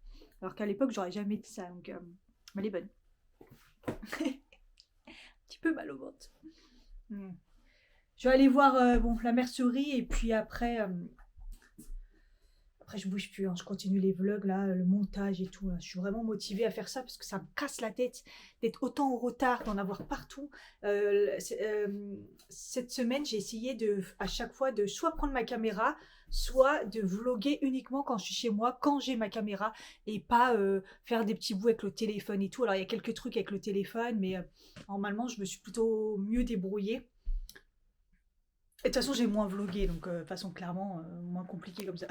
Alors qu'à l'époque, j'aurais jamais dit ça. Donc, elle est bonne. Un petit peu mal au ventre. Je vais aller voir la mercerie et puis après je bouge plus, hein. Je continue les vlogs là, le montage et tout là. Je suis vraiment motivée à faire ça parce que ça me casse la tête d'être autant en retard, d'en avoir partout. Cette semaine, j'ai essayé à chaque fois de soit prendre ma caméra, soit de vlogger uniquement quand je suis chez moi, quand j'ai ma caméra, et pas faire des petits bouts avec le téléphone et tout. Alors il y a quelques trucs avec le téléphone, mais normalement je me suis plutôt mieux débrouillée. Et de toute façon j'ai moins vlogué, donc de toute façon clairement moins compliqué comme ça.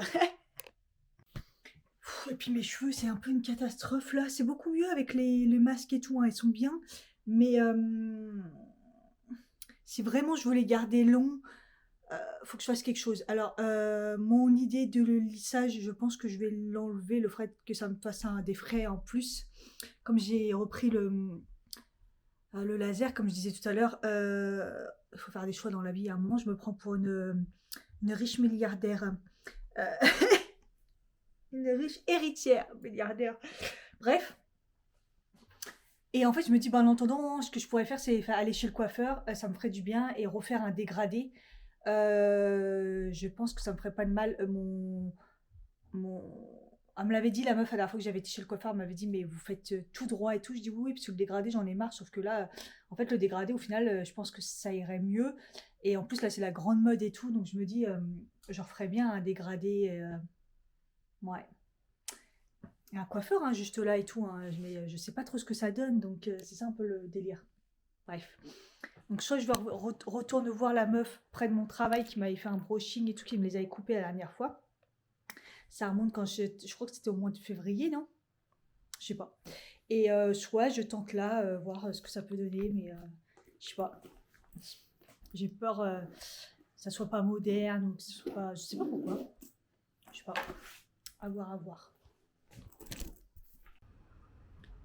Et puis mes cheveux, c'est un peu une catastrophe là. C'est beaucoup mieux avec les masques et tout, hein. Ils sont bien. Mais si vraiment je veux les garder longs, faut que je fasse quelque chose. Alors, mon idée de le lissage, je pense que je vais l'enlever, le fait que ça me fasse des frais en plus. Comme j'ai repris le laser, comme je disais tout à l'heure, il faut faire des choix dans la vie. À un moment, je me prends pour une riche milliardaire. Euh, une riche héritière milliardaire. Bref. Et en fait, je me dis, en attendant, ce que je pourrais faire, c'est aller chez le coiffeur, ça me ferait du bien, et refaire un dégradé. Je pense que ça me ferait pas de mal. Elle me l'avait dit, la meuf, la dernière fois que j'avais été chez le coiffeur, elle m'avait dit, mais vous faites tout droit et tout. Je dis oui, parce que le dégradé, j'en ai marre. Sauf que là, en fait, le dégradé, au final, je pense que ça irait mieux. Et en plus, là, c'est la grande mode et tout. Donc, je me dis, je referais bien un dégradé. Ouais. Un coiffeur, hein, juste là et tout. Hein, mais je sais pas trop ce que ça donne. Donc, c'est ça un peu le délire. Bref. Donc, soit je vais retourne voir la meuf près de mon travail qui m'avait fait un brushing et tout, qui me les avait coupés la dernière fois. Ça remonte quand je crois que c'était au mois de février, non? Je sais pas. Et soit je tente là, voir ce que ça peut donner, mais je sais pas. J'ai peur que ça soit pas moderne ou que ce soit pas. Je sais pas pourquoi. Je sais pas. À voir, à voir.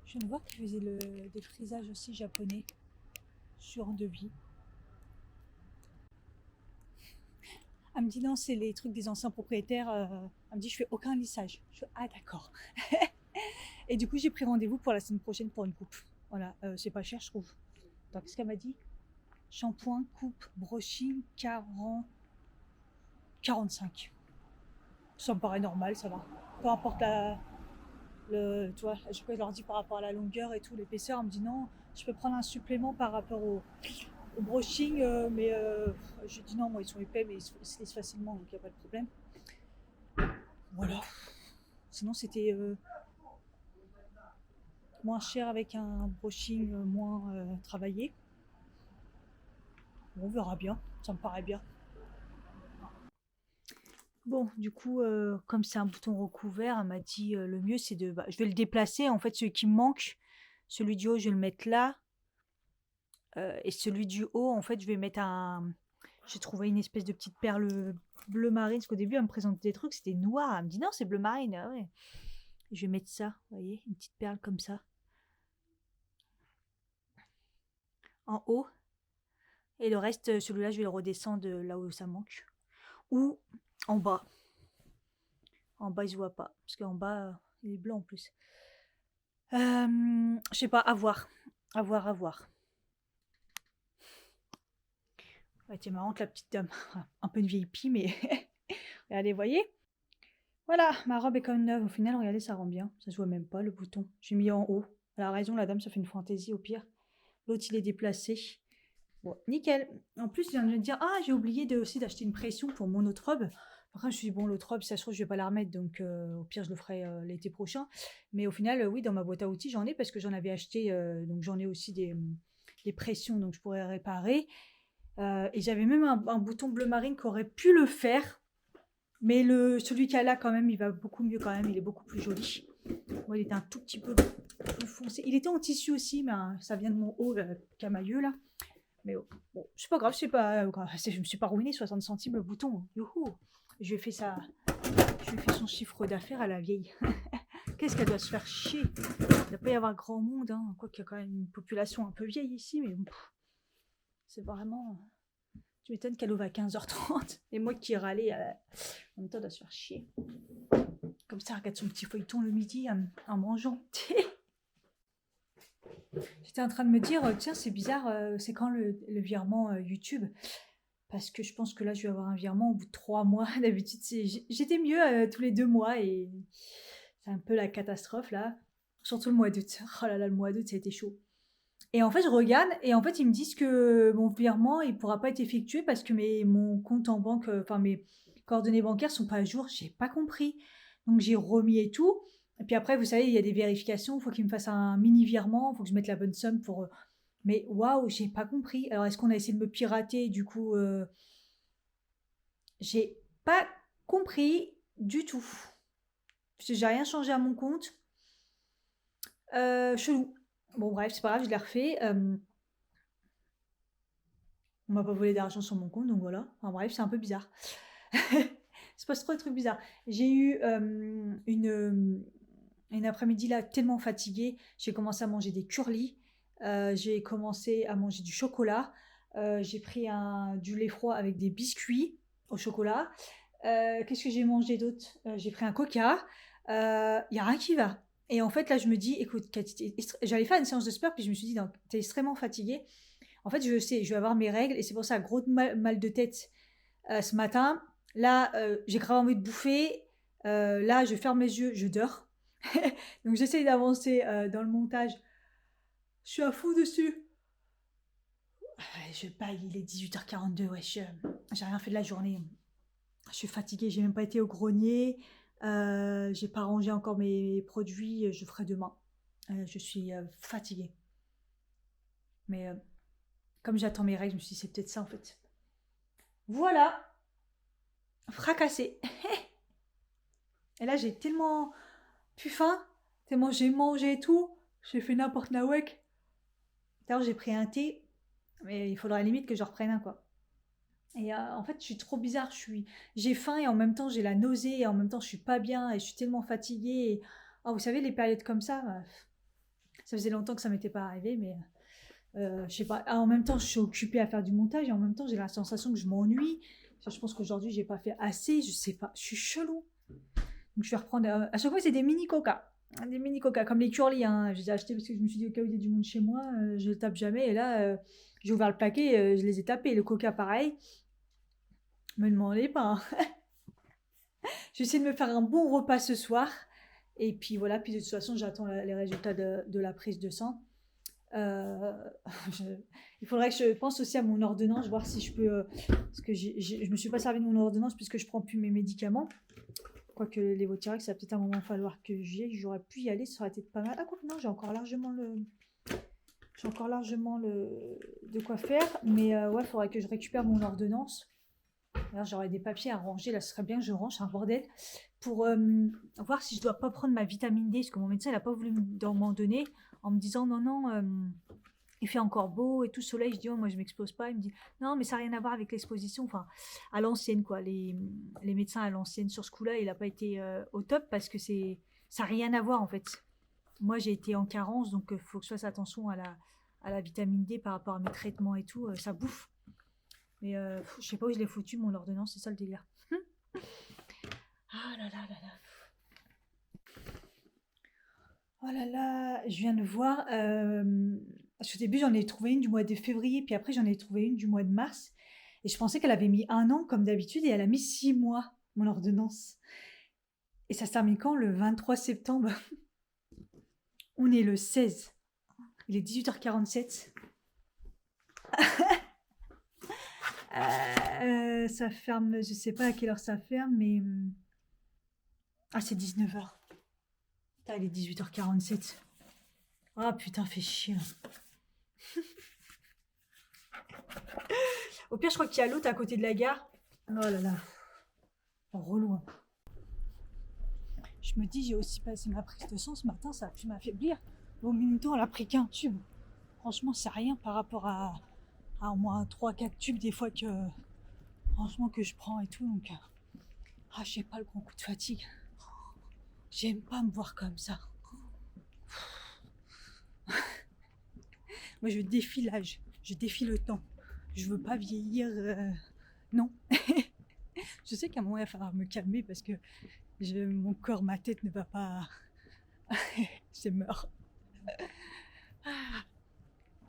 Je viens de voir qu'ils faisaient des frisages aussi japonais sur un devis. Elle me dit non, c'est les trucs des anciens propriétaires. Elle me dit je fais aucun lissage. Je fais ah d'accord. Et du coup j'ai pris rendez-vous pour la semaine prochaine pour une coupe. Voilà, c'est pas cher je trouve. Donc qu'est-ce qu'elle m'a dit? Shampoing, coupe, brushing, 45. Ça me paraît normal, ça va. Peu importe tu vois, je leur dis par rapport à la longueur et tout, l'épaisseur. Elle me dit non, je peux prendre un supplément par rapport au brushing, mais je dis non, moi ils sont épais, mais ils se lissent facilement, donc il n'y a pas de problème. Voilà. Sinon c'était moins cher avec un brushing moins travaillé. Bon, on verra bien, ça me paraît bien. Bon, du coup, comme c'est un bouton recouvert, elle m'a dit le mieux c'est je vais le déplacer. En fait, celui qui me manque, celui du haut, je vais le mettre là. Et celui du haut, en fait, je vais mettre j'ai trouvé une espèce de petite perle bleu marine, parce qu'au début, elle me présente des trucs, c'était noir. Elle me dit non, c'est bleu marine. Ah ouais. Je vais mettre ça, vous voyez, une petite perle comme ça. En haut. Et le reste, celui-là, je vais le redescendre là où ça manque. Ou en bas. En bas, il se voit pas. Parce qu'en bas, il est blanc en plus. Je sais pas, à voir. À voir, à voir. Ouais, c'est marrant que la petite dame, un peu une vieille pie, mais regardez, voyez. Voilà, ma robe est comme neuve. Au final, regardez, ça rend bien. Ça se voit même pas, le bouton. J'ai mis en haut. Elle a raison, la dame, ça fait une fantaisie au pire. L'autre, il est déplacé. Bon, nickel. En plus, je viens de me dire, ah, j'ai oublié aussi d'acheter une pression pour mon autre robe. Après, je me suis dit, bon, l'autre robe, ça se trouve, je vais pas la remettre, donc au pire, je le ferai l'été prochain. Mais au final, oui, dans ma boîte à outils, j'en ai parce que j'en avais acheté, donc j'en ai aussi des pressions, donc je pourrais réparer. Et j'avais même un bouton bleu marine qui aurait pu le faire. Mais celui qu'il y a là, quand même, il va beaucoup mieux quand même. Il est beaucoup plus joli. Bon, il était un tout petit peu plus foncé. Il était en tissu aussi, mais ça vient de mon haut camailleux là. Mais bon, c'est pas grave, je me suis pas ruiné 60 centimes le bouton. Youhou. Je lui ai fait son chiffre d'affaires à la vieille. Qu'est-ce qu'elle doit se faire chier. Il doit pas y avoir grand monde, hein. Quoi qu'il y a quand même une population un peu vieille ici, mais c'est vraiment... Tu m'étonnes qu'elle ouvre à 15h30. Et moi qui râlais, en même temps, elle doit se faire chier. Comme ça, elle regarde son petit feuilleton le midi en mangeant. J'étais en train de me dire, tiens, c'est bizarre, c'est quand le virement YouTube? Parce que je pense que là, je vais avoir un virement au bout de 3 mois. D'habitude, j'étais mieux tous les 2 mois et c'est un peu la catastrophe là. Surtout le mois d'août. Oh là là, le mois d'août, ça a été chaud. Et en fait, je regarde et en fait, ils me disent que mon virement, il pourra pas être effectué parce que mon compte en banque, enfin mes coordonnées bancaires sont pas à jour. J'ai pas compris. Donc j'ai remis et tout. Et puis après, vous savez, il y a des vérifications. Il faut qu'ils me fassent un mini virement. Il faut que je mette la bonne somme pour. Mais waouh, j'ai pas compris. Alors est-ce qu'on a essayé de me pirater? Du coup, j'ai pas compris du tout. J'ai rien changé à mon compte. Chelou. Bon bref, c'est pas grave, je l'ai refait. On m'a pas volé d'argent sur mon compte, donc voilà. Enfin bref, c'est un peu bizarre. C'est pas trop des trucs bizarres. J'ai eu une après-midi là tellement fatiguée. J'ai commencé à manger des curlis. J'ai commencé à manger du chocolat. J'ai pris du lait froid avec des biscuits au chocolat. Qu'est-ce que j'ai mangé d'autre? J'ai pris un coca. Il y a rien qui va. Et en fait, là, je me dis, écoute, Cathy, j'allais faire une séance de sport, puis je me suis dit, non, t'es extrêmement fatiguée. En fait, je sais, je vais avoir mes règles, et c'est pour ça, gros mal de tête ce matin. Là, j'ai grave envie de bouffer. Là, je ferme les yeux, je dors. Donc, j'essaye d'avancer dans le montage. Je suis à fond dessus. Je baille, il est 18h42, ouais, j'ai rien fait de la journée. Je suis fatiguée, j'ai même pas été au grenier. J'ai pas rangé encore mes produits, je ferai demain. Je suis fatiguée. Mais comme j'attends mes règles, je me suis dit, c'est peut-être ça en fait. Voilà, fracassée. Et là, j'ai tellement plus faim, tellement j'ai mangé et tout. J'ai fait n'importe nawek. D'ailleurs, j'ai pris un thé, mais il faudra limite que je reprenne un, quoi. Et en fait, je suis trop bizarre. J'ai faim et en même temps, j'ai la nausée et en même temps, je suis pas bien et je suis tellement fatiguée. Et... Oh, vous savez, les périodes comme ça faisait longtemps que ça m'était pas arrivé, mais je sais pas. En même temps, je suis occupée à faire du montage et en même temps, j'ai la sensation que je m'ennuie. Je pense qu'aujourd'hui, j'ai pas fait assez. Je sais pas. Je suis chelou. Donc, je vais reprendre. À chaque fois, c'est des mini coca. Des mini coca, comme les curly. Hein. Je les ai achetés parce que je me suis dit, au cas où il y a du monde chez moi, je le tape jamais. Et là, j'ai ouvert le paquet, je les ai tapés. Le coca, pareil. Me demandez pas. Hein. Je vais essayer de me faire un bon repas ce soir. Et puis voilà, puis de toute façon, j'attends les résultats de la prise de sang. Il faudrait que je pense aussi à mon ordonnance, voir si je peux. Parce que je me suis pas servi de mon ordonnance puisque je prends plus mes médicaments. Quoique les Votirex, ça va peut-être un moment falloir que j'y aille. J'aurais pu y aller, ça aurait été pas mal. Ah, quoi, non, j'ai encore largement de quoi faire. Mais ouais, il faudrait que je récupère mon ordonnance. Alors, j'aurais des papiers à ranger, là ce serait bien que je range, c'est un bordel, pour voir si je dois pas prendre ma vitamine D, parce que mon médecin n'a pas voulu m'en donner, en me disant non, il fait encore beau et tout soleil. Je dis oh, moi je m'expose pas. Il me dit non, mais ça n'a rien à voir avec l'exposition, enfin à l'ancienne quoi, les médecins à l'ancienne sur ce coup-là, il n'a pas été au top parce que ça n'a rien à voir en fait. Moi j'ai été en carence, donc il faut que je fasse attention à la vitamine D par rapport à mes traitements et tout, ça bouffe. Mais je sais pas où je l'ai foutu mon ordonnance, c'est ça le délire. Ah là là là là. Oh là là, je viens de voir. Parce qu'au début j'en ai trouvé une du mois de février, puis après j'en ai trouvé une du mois de mars. Et je pensais qu'elle avait mis 1 an comme d'habitude, et elle a mis 6 mois, mon ordonnance. Et ça se termine quand? Le 23 septembre. On est le 16. Il est 18h47. Ça ferme, je sais pas à quelle heure ça ferme, mais... Ah, c'est 19h. Putain, il est 18h47. Ah, putain, fait chier. Au pire, je crois qu'il y a l'autre à côté de la gare. Oh là là. Oh, relou. Hein. Je me dis, j'ai aussi passé ma prise de sang ce matin, ça a pu m'affaiblir. Au même temps, elle a pris qu'un tube. Franchement, c'est rien par rapport à au moins 3-4 tubes des fois que franchement que je prends et tout, donc je sais pas, le grand coup de fatigue, j'aime pas me voir comme ça. Moi je défie l'âge, je défie le temps, je veux pas vieillir, non. Je sais qu'à un moment il va falloir me calmer parce que mon corps, ma tête ne va pas. Je meurs.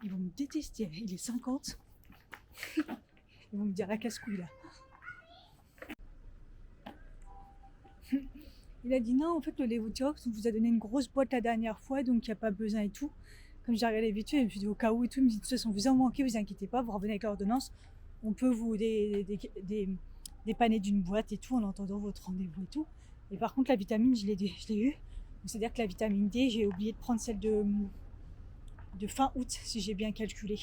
Ils vont me détester, il est 50. Ils vont me dire la casse-couille là. Il a dit non, en fait le Levotirox, on vous a donné une grosse boîte la dernière fois, donc il n'y a pas besoin et tout. Comme j'ai regardé vite fait, je me suis dit au cas où et tout, il me dit de toute façon vous en manquez, vous inquiétez pas, vous revenez avec l'ordonnance, on peut vous dépanner d'une boîte et tout en entendant votre rendez-vous et tout. Et par contre la vitamine, je l'ai eue. C'est-à-dire que la vitamine D, j'ai oublié de prendre celle de fin août, si j'ai bien calculé.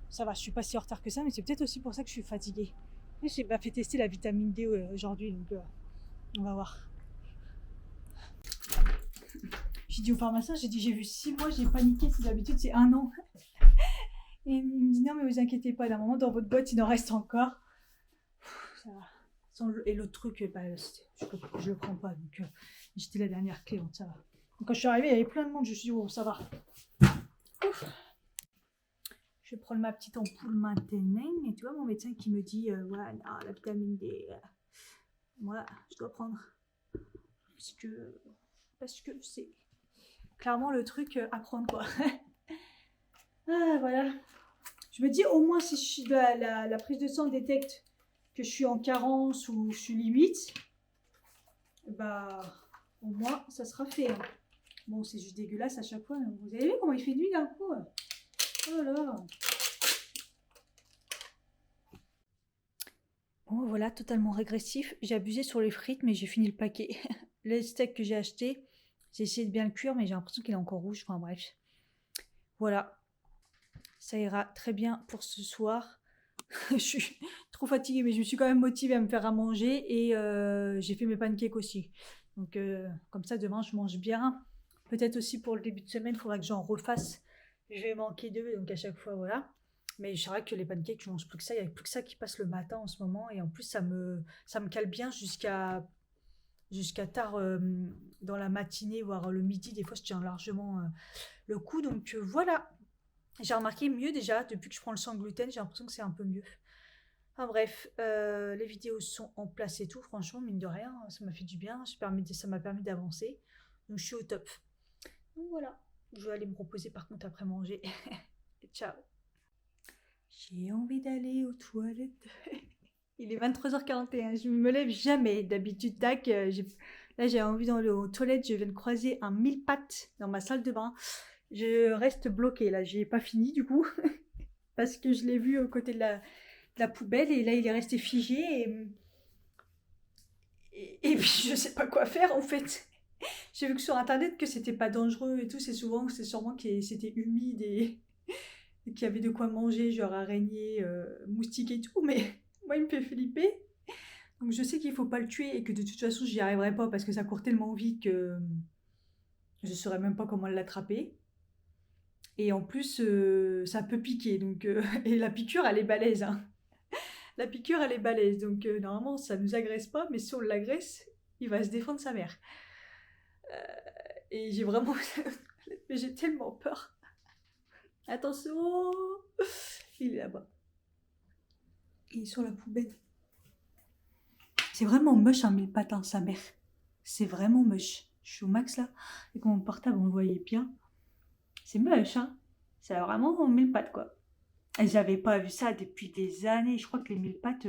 Ça va, je suis pas si en retard que ça, mais c'est peut-être aussi pour ça que je suis fatiguée. Et j'ai pas fait tester la vitamine D aujourd'hui, donc on va voir. J'ai dit au pharmacien, j'ai vu 6 mois, j'ai paniqué, si d'habitude c'est 1 an. Et il me dit non mais vous inquiétez pas, d'un moment dans votre boîte il en reste encore. Ça va. Et l'autre truc, bah, je le prends pas, donc j'étais la dernière cliente, ça va. Donc, quand je suis arrivée, il y avait plein de monde, je me suis dit, oh, ça va. Ouf. Je vais prendre ma petite ampoule maintenant, et tu vois mon médecin qui me dit, ouais, non, la vitamine D, moi, je dois prendre. Parce que c'est clairement le truc à prendre, quoi. Ah, voilà. Je me dis, au moins, si la prise de sang détecte que je suis en carence ou je suis limite, bah au moins ça sera fait. Hein. Bon, c'est juste dégueulasse à chaque fois. Hein. Vous avez vu comment il fait nuit d'un coup? Oh là. Bon, voilà, totalement régressif. J'ai abusé sur les frites, mais j'ai fini le paquet. Le steak que j'ai acheté, j'ai essayé de bien le cuire, mais j'ai l'impression qu'il est encore rouge. Enfin bref. Voilà. Ça ira très bien pour ce soir. Je suis trop fatiguée, mais je me suis quand même motivée à me faire à manger et j'ai fait mes pancakes aussi. Donc comme ça, demain, je mange bien. Peut-être aussi pour le début de semaine, il faudra que j'en refasse. Je vais manquer d'eux, donc à chaque fois, voilà. Mais c'est vrai que les pancakes, je mange plus que ça. Il n'y a plus que ça qui passe le matin en ce moment. Et en plus, ça me cale bien jusqu'à tard dans la matinée, voire le midi. Des fois, je tiens largement le coup. Donc voilà. J'ai remarqué mieux déjà, depuis que je prends le sans gluten, j'ai l'impression que c'est un peu mieux. Enfin bref, les vidéos sont en place et tout, franchement, mine de rien, ça m'a fait du bien, ça m'a permis d'avancer. Donc je suis au top. Donc voilà, je vais aller me reposer par contre après manger. Ciao. J'ai envie d'aller aux toilettes. Il est 23h41, je me lève jamais. D'habitude, tac, là j'ai envie d'aller aux toilettes, je viens de croiser un mille pattes dans ma salle de bain. Je reste bloquée là, j'ai pas fini du coup, parce que je l'ai vu aux côtés de la poubelle et là il est resté figé et puis je sais pas quoi faire en fait. J'ai vu que sur internet que c'était pas dangereux et tout, c'est sûrement que c'était humide et qu'il y avait de quoi manger, genre araignées, moustiques et tout, mais moi il me fait flipper. Donc je sais qu'il faut pas le tuer et que de toute façon j'y arriverai pas parce que ça court tellement vite que je saurais même pas comment l'attraper. Et en plus, ça peut piquer. Donc, et la piqûre, elle est balèze. Hein. La piqûre, elle est balèze. Donc, normalement, ça ne nous agresse pas. Mais si on l'agresse, il va se défendre sa mère. Et j'ai vraiment... mais j'ai tellement peur. Attention. Il est là-bas. Il est sur la poubelle. C'est vraiment moche un mille patins, sa mère. C'est vraiment moche. Je suis au max là. Avec mon portable, on le voyait bien. C'est moche, hein. C'est vraiment mille pattes, quoi. Et j'avais pas vu ça depuis des années. Je crois que les mille pattes...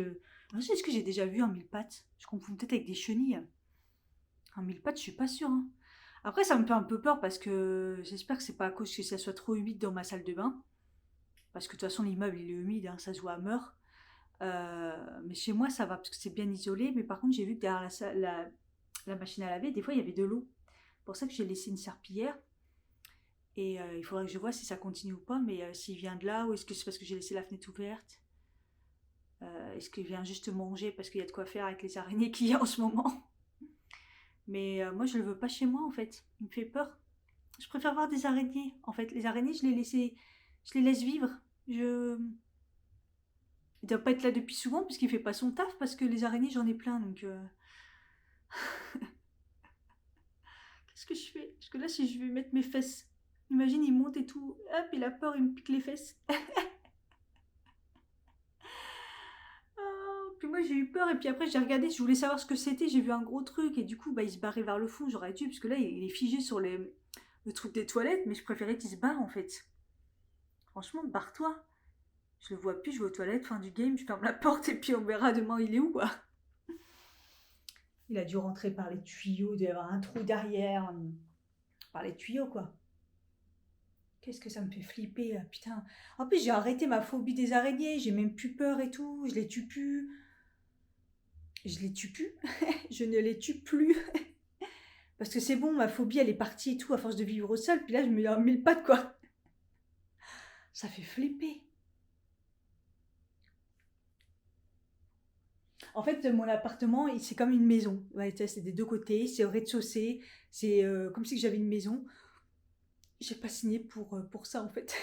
Est-ce que j'ai déjà vu un mille pattes? Je confonds peut-être avec des chenilles. Un mille pattes, je suis pas sûre. Hein. Après, ça me fait un peu peur parce que j'espère que c'est pas à cause que ça soit trop humide dans ma salle de bain. Parce que de toute façon, l'immeuble, il est humide, hein, ça se voit à mort. Mais chez moi, ça va parce que c'est bien isolé. Mais par contre, j'ai vu que derrière la machine à laver, des fois, il y avait de l'eau. C'est pour ça que j'ai laissé une serpillière. Et il faudrait que je vois si ça continue ou pas, mais s'il vient de là, ou est-ce que c'est parce que j'ai laissé la fenêtre ouverte? Est-ce qu'il vient juste manger parce qu'il y a de quoi faire avec les araignées qu'il y a en ce moment? Mais moi, je le veux pas chez moi, en fait. Il me fait peur. Je préfère voir des araignées. En fait, les araignées, je les laisse vivre. Il doit pas être là depuis souvent, puisqu'il fait pas son taf, parce que les araignées, j'en ai plein, donc... Qu'est-ce que je fais? Parce que là, si je vais mettre mes fesses... Imagine, il monte et tout. Hop, il a peur, il me pique les fesses. Oh, puis moi, j'ai eu peur. Et puis après, j'ai regardé, je voulais savoir ce que c'était. J'ai vu un gros truc. Et du coup, bah, il se barrait vers le fond. J'aurais dû, parce que là, il est figé sur le truc des toilettes. Mais je préférais qu'il se barre, en fait. Franchement, barre-toi. Je le vois plus, je vais aux toilettes. Fin du game, je ferme la porte. Et puis, on verra demain, il est où, quoi. Il a dû rentrer par les tuyaux. Il doit y avoir un trou derrière. Par les tuyaux, quoi. Qu'est-ce que ça me fait flipper, là, putain. En plus, j'ai arrêté ma phobie des araignées, j'ai même plus peur et tout, je les tue plus. Je les tue plus. Je ne les tue plus. Parce que c'est bon, ma phobie, elle est partie et tout, à force de vivre au sol, puis là, je me mets mille pattes, quoi. Ça fait flipper. En fait, mon appartement, c'est comme une maison. Ouais, c'est des deux côtés, c'est au rez-de-chaussée, c'est comme si j'avais une maison. J'ai pas signé pour ça, en fait.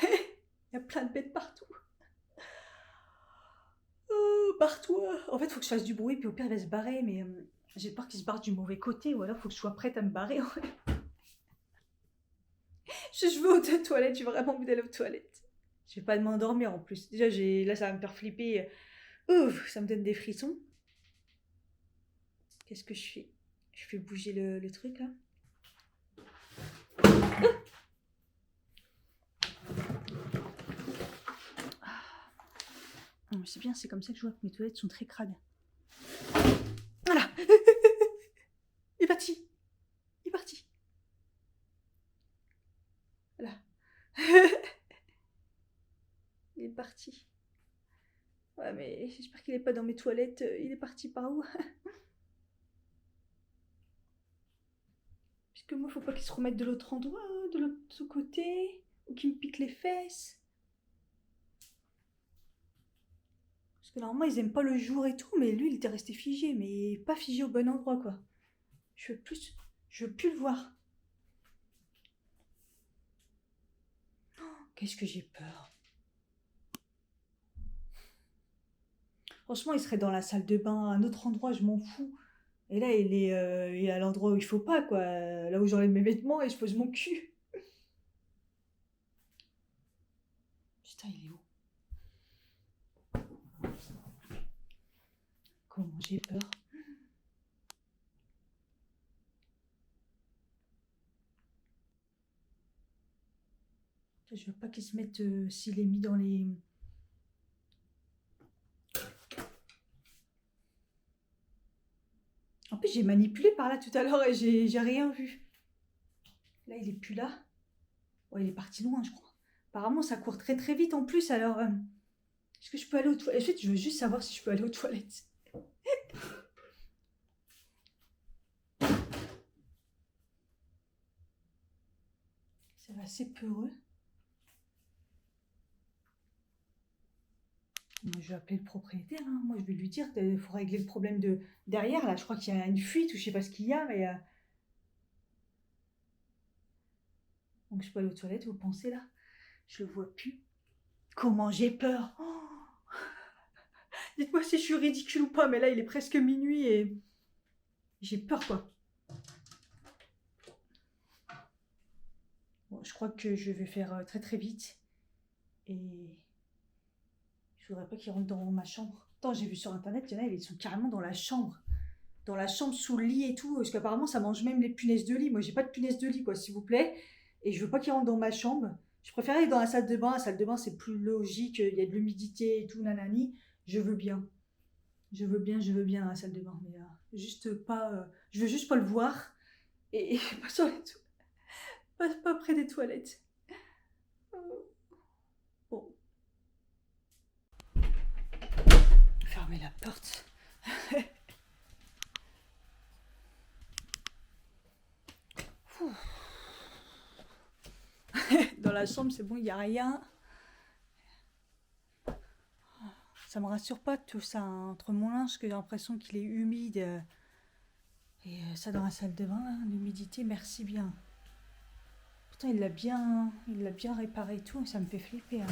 Il y a plein de bêtes partout. Barre-toi. En fait, il faut que je fasse du bruit, puis au pire, il va se barrer, mais j'ai peur qu'il se barre du mauvais côté, ou alors il faut que je sois prête à me barrer. Je veux aux toilettes, j'ai vraiment envie d'aller aux toilettes. Je vais pas m'endormir en plus. Déjà, là, ça va me faire flipper. Ouf, ça me donne des frissons. Qu'est-ce que je fais? Je fais bouger le truc, là. Non, mais c'est bien, c'est comme ça que je vois que mes toilettes sont très crades. Voilà. Il est parti. Il est parti. Voilà. Il est parti. Ouais, mais j'espère qu'il est pas dans mes toilettes. Il est parti par où? Parce que moi, faut pas qu'il se remette de l'autre endroit, de l'autre côté, ou qu'il me pique les fesses. Parce que normalement, ils aiment pas le jour et tout, mais lui, il était resté figé, mais pas figé au bon endroit, quoi. Je veux plus le voir. Oh, qu'est-ce que j'ai peur. Franchement, il serait dans la salle de bain, à un autre endroit, je m'en fous. Et là, il est à l'endroit où il faut pas, quoi. Là où j'enlève mes vêtements et je pose mon cul. Putain, il est où? Comment j'ai peur. Je veux pas qu'il se mette s'il est mis dans les... En plus, j'ai manipulé par là tout à l'heure et j'ai rien vu. Là, il est plus là. Ouais, il est parti loin, je crois. Apparemment, ça court très très vite en plus, alors... est-ce que je peux aller aux toilettes? En fait, je veux juste savoir si je peux aller aux toilettes. C'est assez peureux. Moi, je vais appeler le propriétaire. Hein. Moi, je vais lui dire qu'il faut régler le problème de derrière. Là, je crois qu'il y a une fuite ou je sais pas ce qu'il y a, mais... Donc, je peux aller aux toilettes, vous pensez, là? Je le vois plus. Comment j'ai peur. Oh, dites-moi si je suis ridicule ou pas, mais là, il est presque minuit et... j'ai peur, quoi. Bon, je crois que je vais faire très très vite. Et... je voudrais pas qu'il rentre dans ma chambre. Attends, j'ai vu sur internet, il y en a, ils sont carrément dans la chambre. Dans la chambre, sous le lit et tout. Parce qu'apparemment, ça mange même les punaises de lit. Moi, j'ai pas de punaises de lit, quoi, s'il vous plaît. Et je veux pas qu'il rentre dans ma chambre. Je préfère aller dans la salle de bain. La salle de bain, c'est plus logique. Il y a de l'humidité et tout, nanani. Je veux bien. Je veux bien dans la salle de bain. Mais juste pas... je veux juste pas le voir. Et pas sur les toilettes. Pas près des toilettes. Bon. Fermez la porte. Dans la chambre, c'est bon, il n'y a rien. Ça me rassure pas tout ça, hein. Entre mon linge, que j'ai l'impression qu'il est humide. Et ça dans la salle de bain, hein, l'humidité, merci bien. Pourtant, il l'a bien réparé et tout, ça me fait flipper. Hein.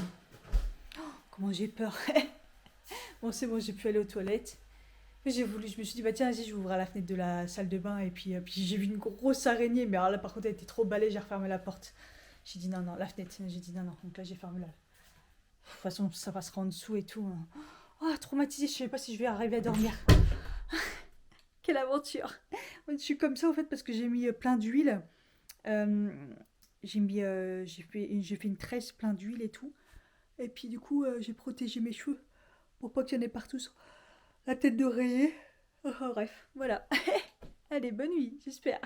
Oh, comment j'ai peur. Bon, c'est bon, j'ai pu aller aux toilettes. Je me suis dit, bah tiens, vas-y, je vais ouvrir la fenêtre de la salle de bain. Et puis j'ai vu une grosse araignée, mais alors là, par contre, elle était trop balai, j'ai refermé la porte. J'ai dit non, la fenêtre. J'ai dit non. Donc là, j'ai fermé la... De toute façon, ça passera en dessous et tout. Hein. Oh, traumatisée, je sais pas si je vais arriver à dormir. Quelle aventure. Je suis comme ça, au fait, parce que j'ai mis plein d'huile. J'ai fait une tresse plein d'huile et tout. Et puis, du coup, j'ai protégé mes cheveux pour pas qu'il y en ait partout sur la tête d'oreiller. Oh, bref, voilà. Allez, bonne nuit, j'espère.